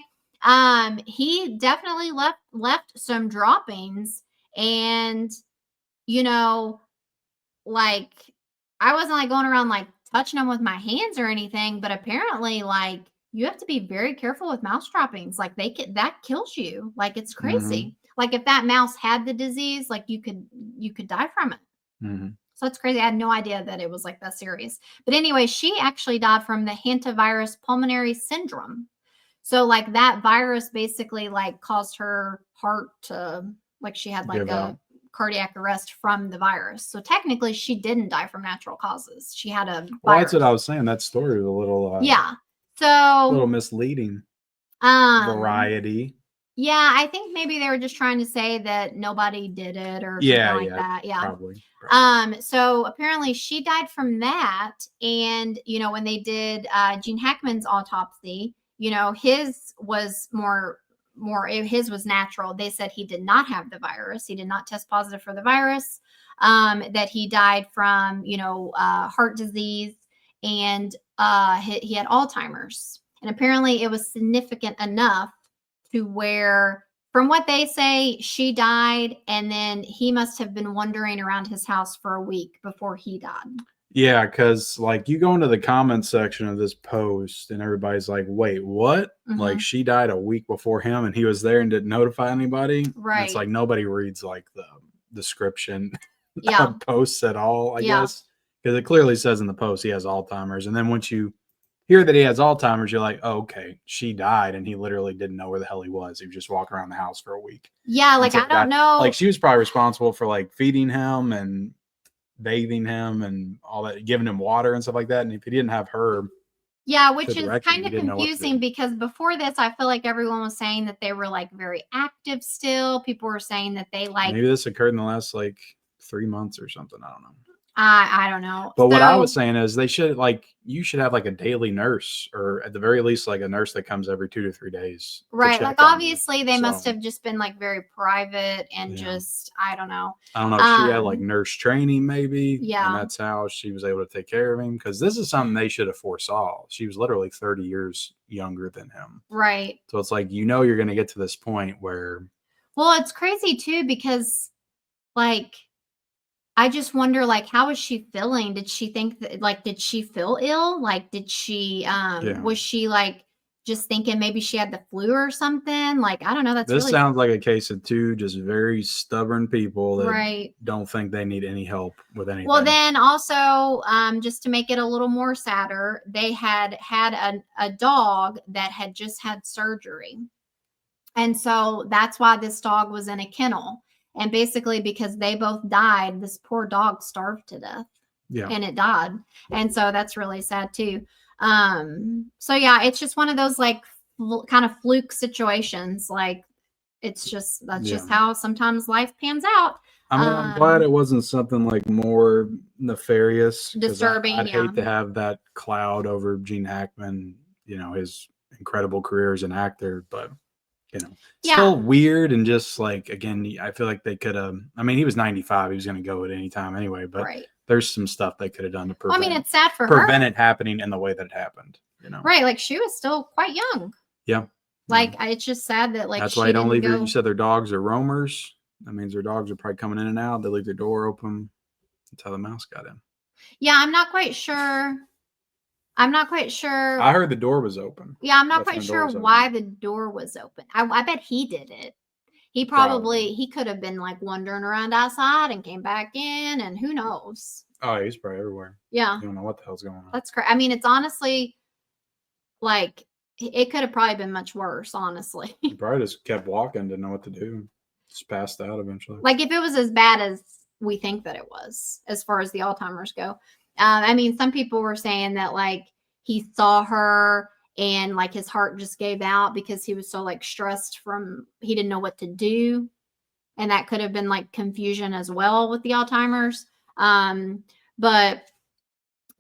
he definitely left some droppings, and you know, like I wasn't like going around like touching them with my hands or anything, but apparently like you have to be very careful with mouse droppings. Like that kills you. Like it's crazy. Like if that mouse had the disease, like you could die from it. So it's crazy. I had no idea that it was like that serious. But anyway, she actually died from the hantavirus pulmonary syndrome. So like that virus basically like caused her heart to like she had like Give a out. cardiac arrest from the virus. So technically she didn't die from natural causes. She had a Well, virus. that's what I was saying. That story was a little yeah. a little So misleading. Variety. Yeah, I think maybe they were just trying to say that nobody did it or something like that. Yeah. Probably. So apparently she died from that. And, when they did Gene Hackman's autopsy, his was his was natural. They said he did not have the virus. He did not test positive for the virus, that he died from, heart disease, and he had Alzheimer's. And apparently it was significant enough to where, from what they say, she died, and then he must have been wandering around his house for a week before he died. Yeah, because like you go into the comment section of this post and everybody's like, wait, what? Like she died a week before him and he was there and didn't notify anybody? Right. And it's like nobody reads like the description Yeah. of posts at all, I guess. Because it clearly says in the post he has Alzheimer's. And then once you hear that he has Alzheimer's, you're like, oh, okay, she died and he literally didn't know where the hell he was. He was just walking around the house for a week. Yeah, like I don't know. Like she was probably responsible for like feeding him and bathing him and all that, giving him water and stuff like that. And if he didn't have her, which is kind of confusing because before this, I feel like everyone was saying that they were like very active still. People were saying that they like maybe this occurred in the last like 3 months or something. I don't know. I don't know. But what I was saying is you should have like a daily nurse, or at the very least like a nurse that comes every 2 to 3 days. Right. Like obviously they must have just been like very private and just, I don't know. I don't know if she had like nurse training maybe. Yeah. And that's how she was able to take care of him. Because this is something they should have foresaw. She was literally 30 years younger than him. Right. So it's like, you're going to get to this point where. Well, it's crazy too, because like, I just wonder, like, how was she feeling? Did she think that, like, did she feel ill? Like, did she, was she like just thinking maybe she had the flu or something? Like, I don't know. This sounds like a case of two just very stubborn people that don't think they need any help with anything. Well, then also, just to make it a little more sadder, they had a dog that had just had surgery. And so that's why this dog was in a kennel. And basically, because they both died, this poor dog starved to death. Yeah. And it died. And so that's really sad too. So yeah, it's just one of those like kind of fluke situations. Like that's just how sometimes life pans out. I mean, I'm glad it wasn't something like more nefarious. Disturbing. I'd hate to have that cloud over Gene Hackman, his incredible career as an actor, but still weird. And just like, again, I feel like they could have, I mean, he was 95, he was going to go at any time anyway, but there's some stuff they could have done to prevent, it's sad for her. Prevent it happening in the way that it happened, Right. Like she was still quite young. Yeah. Like it's just sad that like, that's why you don't leave you said their dogs are roamers. That means their dogs are probably coming in and out. They leave their door open. That's how the mouse got in. Yeah. I'm not quite sure. I heard the door was open. Yeah, I'm not quite sure why the door was open. I bet he did it. He he could have been like wandering around outside and came back in, and who knows? Oh, he's probably everywhere. Yeah. You don't know what the hell's going on. That's great. I mean, it's honestly like it could have probably been much worse, honestly. He probably just kept walking, didn't know what to do. Just passed out eventually. Like if it was as bad as we think that it was, as far as the Alzheimer's go. I mean, some people were saying that like he saw her and like his heart just gave out because he was so like stressed he didn't know what to do. And that could have been like confusion as well with the Alzheimer's. But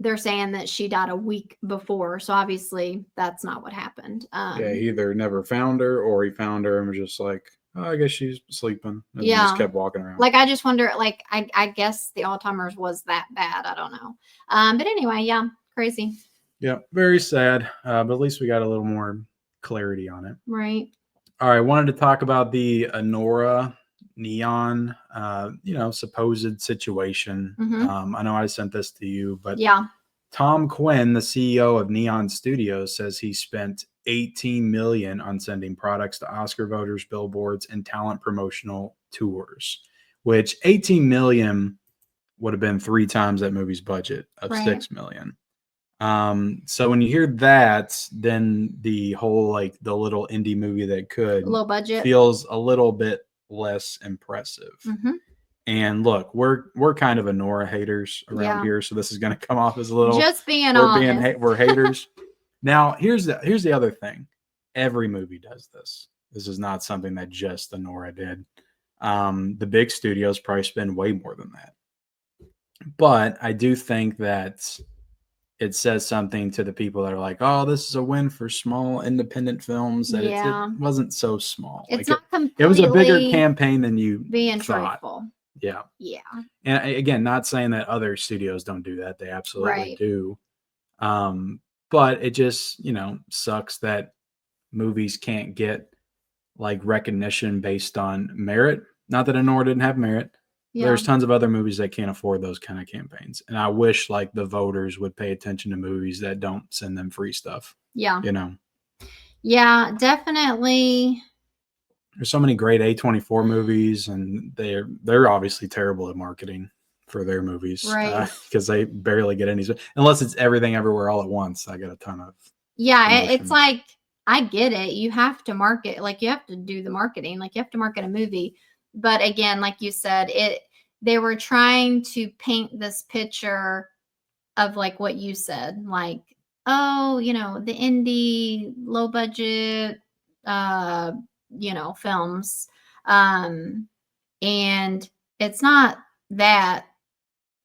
they're saying that she died a week before. So obviously that's not what happened. Yeah, he either never found her or he found her and was just like, Oh, I guess she's sleeping. And Yeah. just kept walking around. Like, I just wonder, like, I guess the Alzheimer's was that bad. I don't know. But anyway, yeah, crazy. Yeah, very sad. But at least we got a little more clarity on it. Right. All right, wanted to talk about the Anora neon, supposed situation. I know I sent this to you, but yeah, Tom Quinn, the CEO of Neon Studios, says he spent $18 million on sending products to Oscar voters, billboards, and talent promotional tours, which $18 million would have been 3 times that movie's budget of $6 million. So when you hear that, then the whole like the little indie movie that could low budget feels a little bit less impressive. And look, we're kind of Anora haters around here, so this is going to come off as a little just being honest. We're haters. Now here's the other thing. Every movie does this. This is not something that just Anora did. The big studios probably spend way more than that. But I do think that it says something to the people that are like, oh, this is a win for small independent films. That it wasn't so small. It's like not it was a bigger campaign than you being thought. truthful. Yeah. Yeah. And again, not saying that other studios don't do that. They absolutely do. But it just, sucks that movies can't get like recognition based on merit. Not that Anora didn't have merit. Yeah. There's tons of other movies that can't afford those kind of campaigns. And I wish like the voters would pay attention to movies that don't send them free stuff. Yeah. Yeah, definitely. There's so many great A24 movies, and they're obviously terrible at marketing for their movies. Right. Because they barely get any, unless it's Everything Everywhere All at Once. I get a ton of. Yeah, promotion. It's like, I get it. You have to market, like you have to do the marketing, like you have to market a movie. But again, like you said, they were trying to paint this picture of like what you said, like, oh, the indie, low budget, films. And it's not that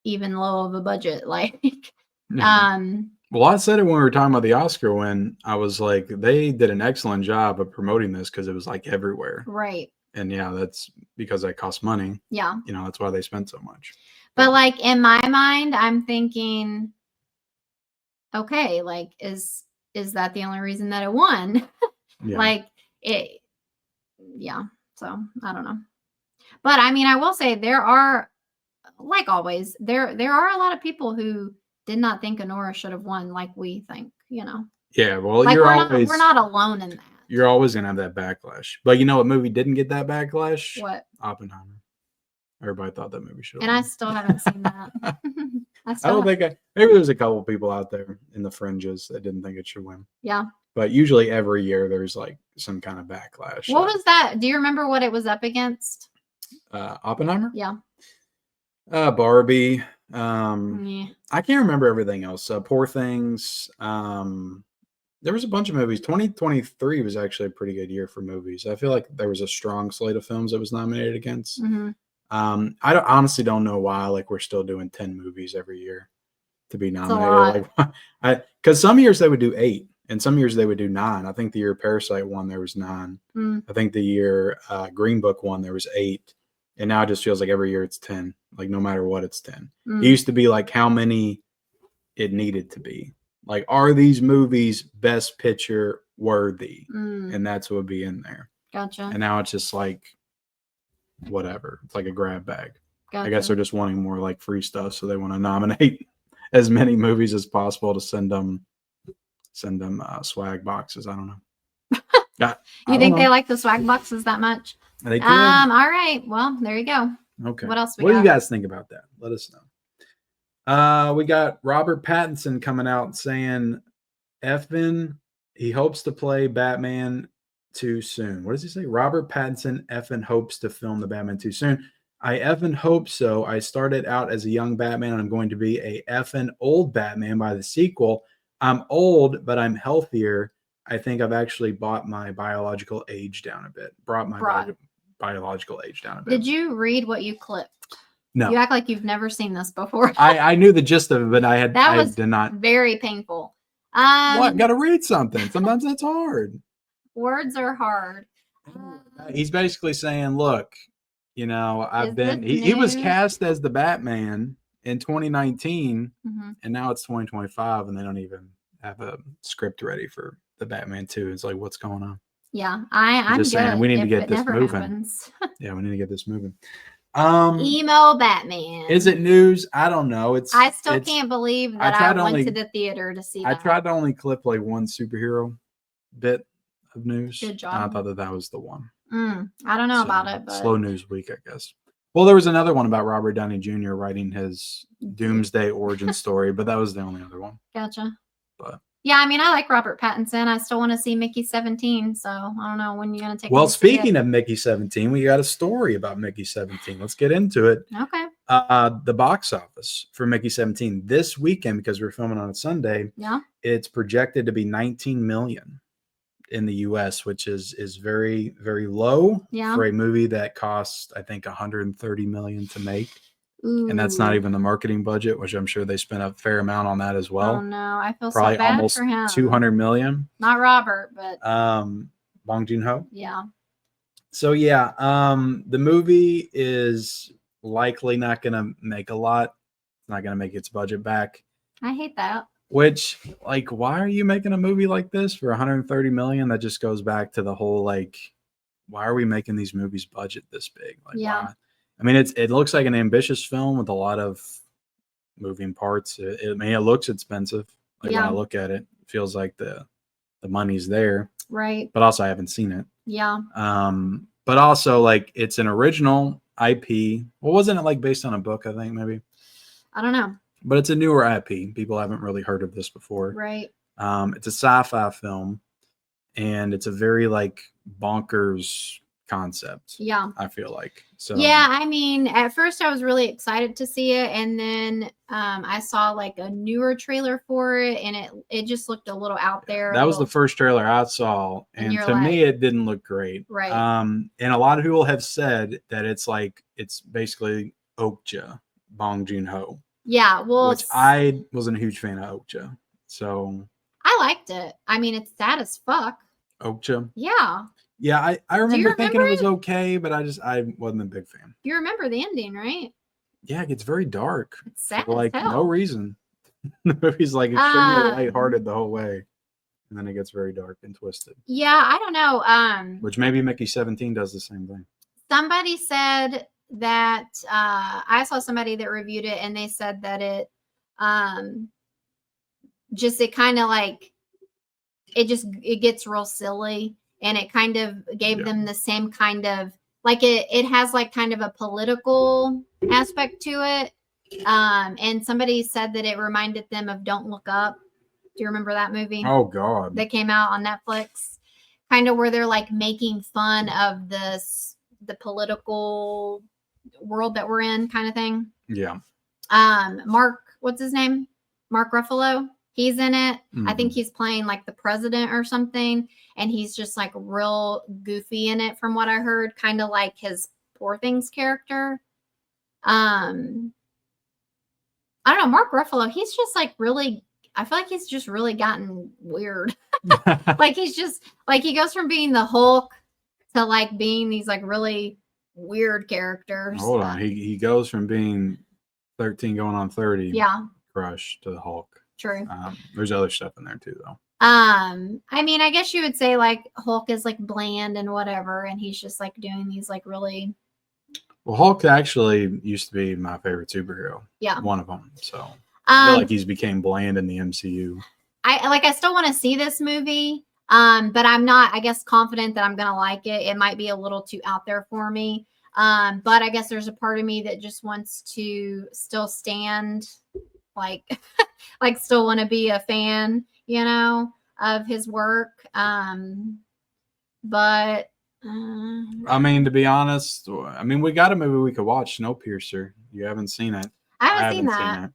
even low of a budget. Like, well, I said it when we were talking about the Oscar win. I was like, they did an excellent job of promoting this because it was like everywhere. Right. And yeah, that's because that costs money. Yeah. That's why they spent so much. But like in my mind, I'm thinking, okay, like is that the only reason that it won? Yeah. Like it, yeah. So I don't know. But I mean, I will say there are, like always, there are a lot of people who did not think Anora should have won like we think, Yeah, well, like we're not alone in that. You're always going to have that backlash. But you know what movie didn't get that backlash? What? Oppenheimer. Everybody thought that movie should have won. I still haven't seen that. I don't think maybe there's a couple people out there in the fringes that didn't think it should win. Yeah. But usually every year there's like some kind of backlash. What was that? Do you remember what it was up against? Oppenheimer? Yeah. Barbie. Yeah. I can't remember everything else. Poor Things. There was a bunch of movies. 2023 was actually a pretty good year for movies. I feel like there was a strong slate of films that was nominated against. Mm-hmm. I honestly don't know why like we're still doing 10 movies every year to be nominated. Like, because some years they would do 8, and some years they would do 9. I think the year Parasite won, there was 9. I think the year Green Book won, there was 8. And now it just feels like every year it's 10. Like no matter what, it's 10. It used to be like how many it needed to be. Like, are these movies best picture worthy? And that's what would be in there. Gotcha. And now it's just like, whatever. It's like a grab bag. Gotcha. I guess they're just wanting more like free stuff. So they want to nominate as many movies as possible to send them swag boxes. I don't know. You think they like the swag boxes that much? They could. All right. Well, there you go. Okay. What else what do you guys think about that? Let us know. We got Robert Pattinson coming out saying he hopes to play Batman too soon. What does he say? Robert Pattinson effing hopes to film the Batman too soon. I effing hope so. I started out as a young Batman, and I'm going to be a effing old Batman by the sequel. I'm old, but I'm healthier. I think I've actually brought my biological age down a bit. Biological age down a bit. Did you read what you clipped? No. You act like you've never seen this before. I knew the gist of it, but I did not. Very painful. What? Got to read something. Sometimes that's hard. Words are hard. He's basically saying, look, Is this he was news? cast as the Batman in 2019, Mhm. and now it's 2025, and they don't even have a script ready for the Batman 2. It's like, what's going on? Yeah, I'm Just saying, good we need to if get it this never moving. happens. Yeah, we need to get this moving. Emo Batman. Is it news? I don't know. I still can't believe that I went to the theater to see that. I tried to only clip like one superhero bit of news. Good job. I thought that was the one. I don't know about it, but slow news week, I guess. Well, there was another one about Robert Downey Jr. writing his Doomsday origin story, but that was the only other one. Gotcha. But yeah, I mean, I like Robert Pattinson. I still want to see Mickey 17, so I don't know when you're gonna take. Well, speaking of Mickey 17, we got a story about Mickey 17. Let's get into it. Okay. The box office for Mickey 17 this weekend, because we're filming on a Sunday. Yeah. It's projected to be 19 million in the US, which is very, very low for a movie that costs, I think, 130 million to make. Ooh. And that's not even the marketing budget, which I'm sure they spent a fair amount on that as well. Oh no, I feel probably so bad almost for him. 200 million. Not Robert, but Bong Joon-ho. Yeah. So yeah, the movie is likely not going to make a lot. It's not going to make its budget back. I hate that. Which, like, why are you making a movie like this for 130 million? That just goes back to the whole, like, why are we making these movies budget this big? Like, yeah. Why? I mean, it looks like an ambitious film with a lot of moving parts. It looks expensive. Like, when I look at it, it feels like the money's there. Right. But also, I haven't seen it. Yeah. But also, like, it's an original IP. Well, wasn't it like based on a book? I think maybe. I don't know. But it's a newer IP. People haven't really heard of this before. Right. It's a sci-fi film, and it's a very like bonkers concept. Yeah. I feel like. So yeah, I mean, at first I was really excited to see it, and then I saw like a newer trailer for it, and it just looked a little out there. That was the first trailer I saw, and to me it didn't look great. Right. And a lot of people have said that it's basically Okja, Bong Joon-ho. Yeah, well, which I wasn't a huge fan of Okja, so I liked it. I mean, it's sad as fuck. Okja. Yeah. Yeah, I remember thinking it was okay, but I wasn't a big fan. You remember the ending, right? Yeah, it gets very dark. It's sad for like as hell. No reason. The movie's like extremely lighthearted the whole way, and then it gets very dark and twisted. Yeah, I don't know. Which maybe Mickey 17 does the same thing. Somebody said that I saw somebody that reviewed it, and they said that it kind of like it gets real silly, and it kind of gave them the same kind of like it has like kind of a political aspect to it. And somebody said that it reminded them of Don't Look Up. Do you remember that movie? Oh God. That came out on Netflix. Kind of where they're like making fun of the political world that we're in, kind of thing. Yeah. What's his name? Mark Ruffalo. He's in it. Mm-hmm. I think he's playing like the president or something, and he's just like real goofy in it, from what I heard, kind of like his Poor Things character. I don't know, Mark Ruffalo. He's just like really. I feel like he's just really gotten weird. Like he's just like he goes from being the Hulk to like being these like really weird characters. Hold on, he goes from being 13 going on 30. Yeah. Crush to the Hulk. True. There's other stuff in there too, though. I mean, I guess you would say like Hulk is like bland and whatever, and he's just like doing these like really. Well, Hulk actually used to be my favorite superhero. Yeah. One of them. So I feel like he's became bland in the MCU. I still want to see this movie. But I'm not, I guess, confident that I'm gonna like it. It might be a little too out there for me. But I guess there's a part of me that just wants to still stand like like still want to be a fan, of his work. But I mean, to be honest, we got a movie we could watch, Snowpiercer. You haven't seen it. I haven't seen that.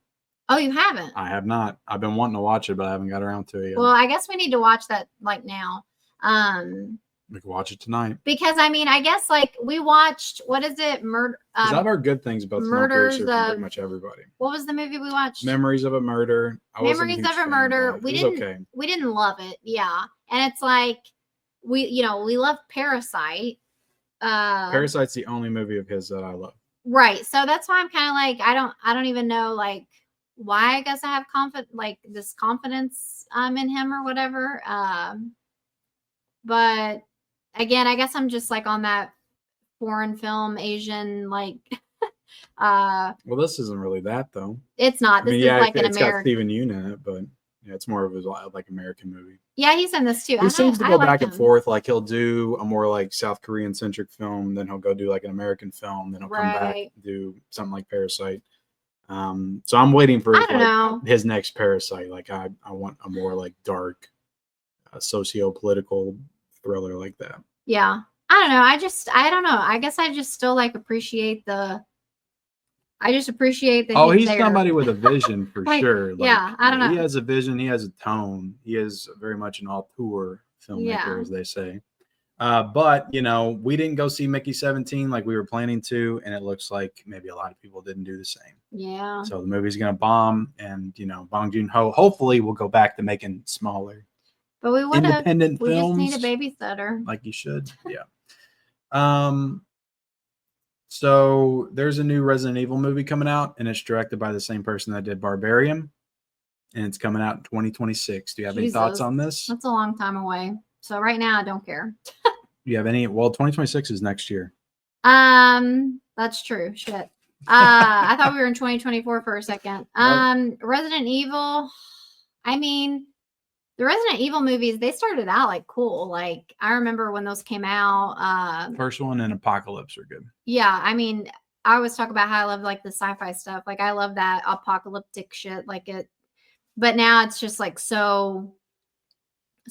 Oh, you haven't? I have not. I've been wanting to watch it, but I haven't got around to it yet. Well, I guess we need to watch that like now. We can watch it tonight. Because I mean, I guess like we watched, what is it? Murder. I've heard good things about Snowpiercer from pretty much everybody. What was the movie we watched? Memories of a Murder. Memories of a Murder. We didn't love it. Yeah. And it's like we love Parasite. Parasite's the only movie of his that I love. Right. So that's why I'm kind of like, I don't even know like why I guess I have this confidence in him or whatever. But again, I guess I'm just like on that foreign film Asian like Well, this isn't really that though. It's not. I This mean, is yeah, like an it's got American. Steven Yeun in it, but yeah, it's more of his like American movie. Yeah, he's in this too. He seems to go like back him. and forth. Like he'll do a more like South Korean centric film, then he'll go do like an American film, then he'll come back and do something like Parasite. So I'm waiting for his next Parasite. Like I want a more like dark, socio-political thriller like that. Yeah, I don't know. I don't know. I guess I just still like appreciate that. Oh, he's somebody with a vision for like, sure. Like, yeah, I don't know. He has a vision. He has a tone. He is very much an auteur filmmaker, as they say. But we didn't go see Mickey 17 like we were planning to, and it looks like maybe a lot of people didn't do the same. Yeah. So the movie's gonna bomb, and Bong Joon-ho hopefully will go back to making smaller, but independent films. We just need a babysitter, like you should. Yeah. So there's a new Resident Evil movie coming out, and it's directed by the same person that did Barbarian, and it's coming out in 2026. Do you have any thoughts on this? That's a long time away. So right now I don't care. Do you have any? Well, 2026 is next year. That's true. Shit. I thought we were in 2024 for a second. Resident Evil. I mean, the Resident Evil movies, they started out like cool. Like I remember when those came out. First one and Apocalypse are good. Yeah, I mean, I always talk about how I love like the sci-fi stuff. Like I love that apocalyptic shit. But now it's just like so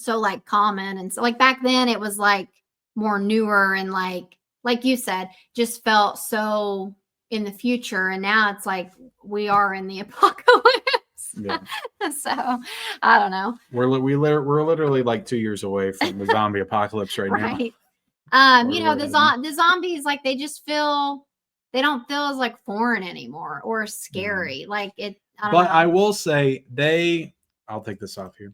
like common, and so like back then it was like more newer and like you said, just felt so in the future, and now it's like we are in the apocalypse. Yeah. So I don't know. We're literally like 2 years away from the zombie apocalypse right now. The zombies, like they don't feel as like foreign anymore or scary. Like it. I will say I'll take this off here.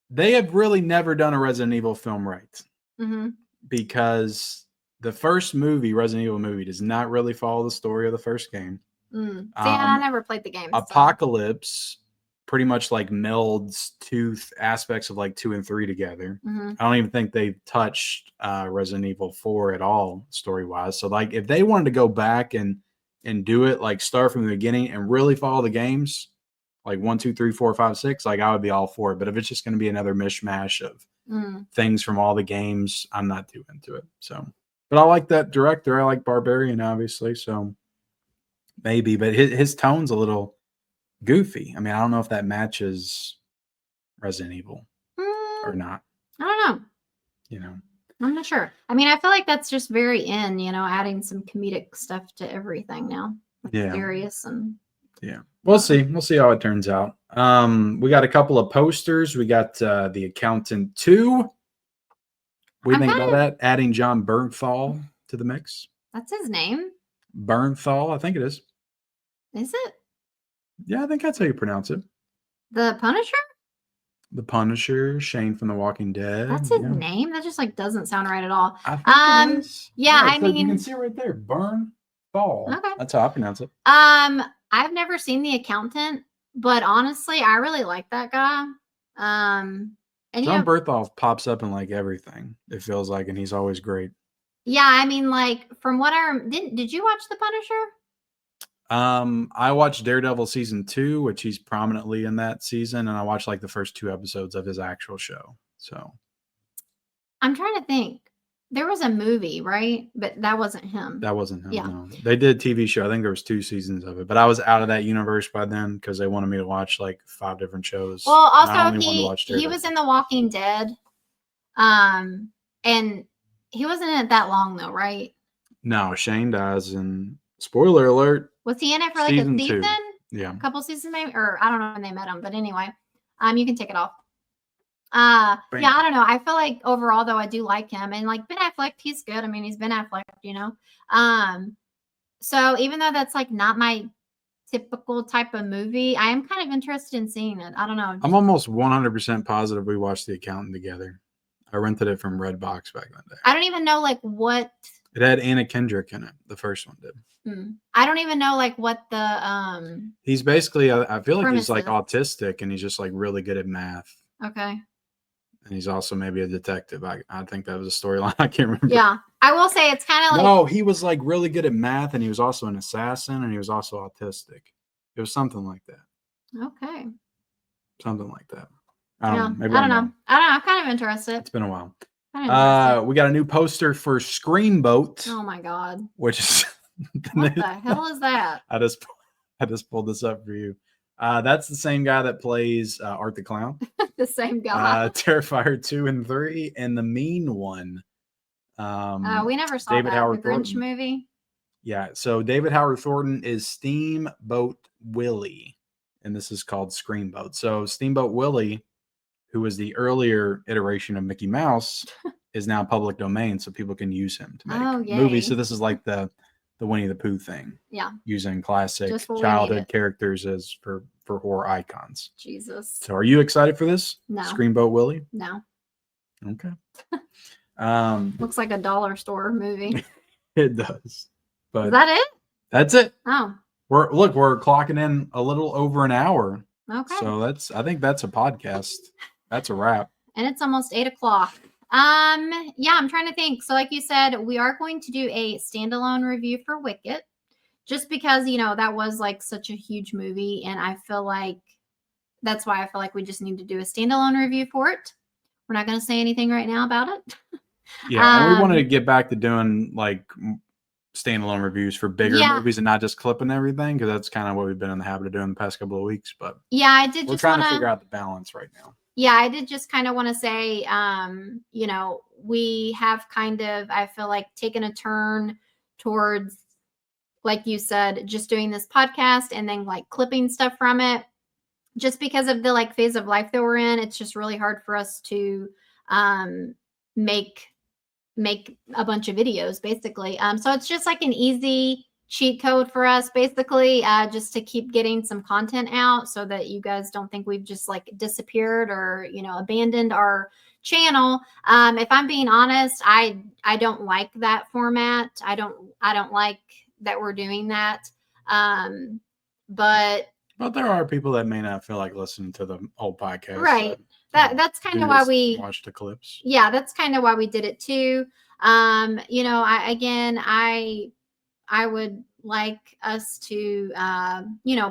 They have really never done a Resident Evil film right. Mm-hmm. Because the first Resident Evil movie, does not really follow the story of the first game. See, I never played the game. Apocalypse pretty much like melds two aspects of like 2 and 3 together. Mm-hmm. I don't even think they've touched Resident Evil 4 at all story-wise. So like if they wanted to go back and do it, like start from the beginning and really follow the games, like 1, 2, 3, 4, 5, 6, like I would be all for it. But if it's just going to be another mishmash of things from all the games, I'm not too into it. So, but I like that director. I like Barbarian, obviously. So maybe, but his tone's a little goofy. I mean, I don't know if that matches Resident Evil or not. I don't know. I'm not sure. I mean, I feel like that's just very adding some comedic stuff to everything now. Like serious and we'll see. We'll see how it turns out. We got a couple of posters. We got The Accountant 2. What do you think about that? Adding John Bernthal to the mix. That's his name? Bernthal, I think it is. Is it? Yeah, I think that's how you pronounce it. The Punisher? The Punisher, Shane from The Walking Dead. That's his name? That just like doesn't sound right at all. I think it is. Yeah, I mean, you can see it right there. Bernthal. Okay. That's how I pronounce it. I've never seen The Accountant, but honestly, I really like that guy. And John Bernthal pops up in like everything, it feels like, and he's always great. Yeah, I mean, like from what did you watch The Punisher? I watched Daredevil season 2, which he's prominently in that season, and I watched like the first 2 episodes of his actual show. So I'm trying to think. There was a movie, right? But that wasn't him. That wasn't him. Yeah. No. They did a TV show. I think there was 2 seasons of it, but I was out of that universe by then because they wanted me to watch like 5 different shows. Well, also he was in The Walking Dead. And he wasn't in it that long though, right? No, Shane dies in, spoiler alert. Was he in it for like a season? 2. Yeah. A couple seasons maybe, or I don't know when they met him, but anyway, you can take it off. I don't know. I feel like overall though, I do like him, and like Ben Affleck, he's good. I mean, he's Ben Affleck, So even though that's like not my typical type of movie, I am kind of interested in seeing it. I don't know. I'm almost 100% positive we watched The Accountant together. I rented it from Redbox back in the day. I don't even know like what. It had Anna Kendrick in it. The first one did. I don't even know like what the He's basically, I feel like he's like premises. autistic and he's just like really good at math. Okay. And he's also maybe a detective. I think that was a storyline. I can't remember. Yeah. I will say it's kind of like. No, he was like really good at math and he was also an assassin and he was also autistic. It was something like that. Okay. Something like that. I don't know. Maybe I don't know. I'm kind of interested. It's been a while. Interested. We got a new poster for Screamboat. Oh my God. Which is what the hell is that? I just pulled this up for you. That's the same guy that plays Art the Clown. The same guy. Terrifier 2 and 3, and the mean one. We never saw David that. Howard The Grinch Thornton. movie. Yeah, so David Howard Thornton is Steamboat Willie, and this is called Screamboat. So Steamboat Willie, who was the earlier iteration of Mickey Mouse, is now public domain, so people can use him to make movies. So this is like the Winnie the Pooh thing. Yeah. Using classic childhood characters as for horror icons. Jesus. So are you excited for this? No. Screamboat Willie? No. Okay. Looks like a dollar store movie. It does. But is that it? That's it. Oh. We're clocking in a little over an hour. Okay. So I think that's a podcast. That's a wrap. And it's almost 8 o'clock. Yeah, I'm trying to think. So like you said, we are going to do a standalone review for Wicked, just because, that was like such a huge movie. And I feel like that's why I feel like we just need to do a standalone review for it. We're not going to say anything right now about it. Yeah. And we wanted to get back to doing like standalone reviews for bigger movies and not just clipping everything, because that's kind of what we've been in the habit of doing the past couple of weeks. But yeah, I did. We're trying to figure out the balance right now. Yeah, I did just kind of want to say, we have kind of, I feel like, taken a turn towards, like you said, just doing this podcast and then like clipping stuff from it, just because of the like phase of life that we're in. It's just really hard for us to make a bunch of videos, basically. So it's just like an easy cheat code for us, basically, just to keep getting some content out so that you guys don't think we've just like disappeared or, abandoned our channel. If I'm being honest, I don't like that format. I don't like that we're doing that. But there are people that may not feel like listening to the whole podcast. Right. That's kind of why we watch the clips. Yeah, that's kind of why we did it too. I would like us to,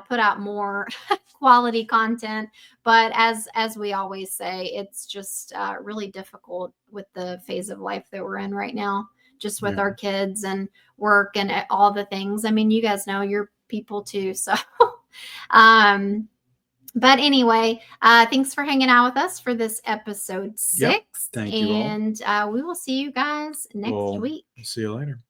put out more quality content. But as we always say, it's just really difficult with the phase of life that we're in right now, just with our kids and work and all the things. I mean, you guys know you're people too. So, but anyway, thanks for hanging out with us for this episode 6. Yep. Thank you all. And we will see you guys next week. See you later.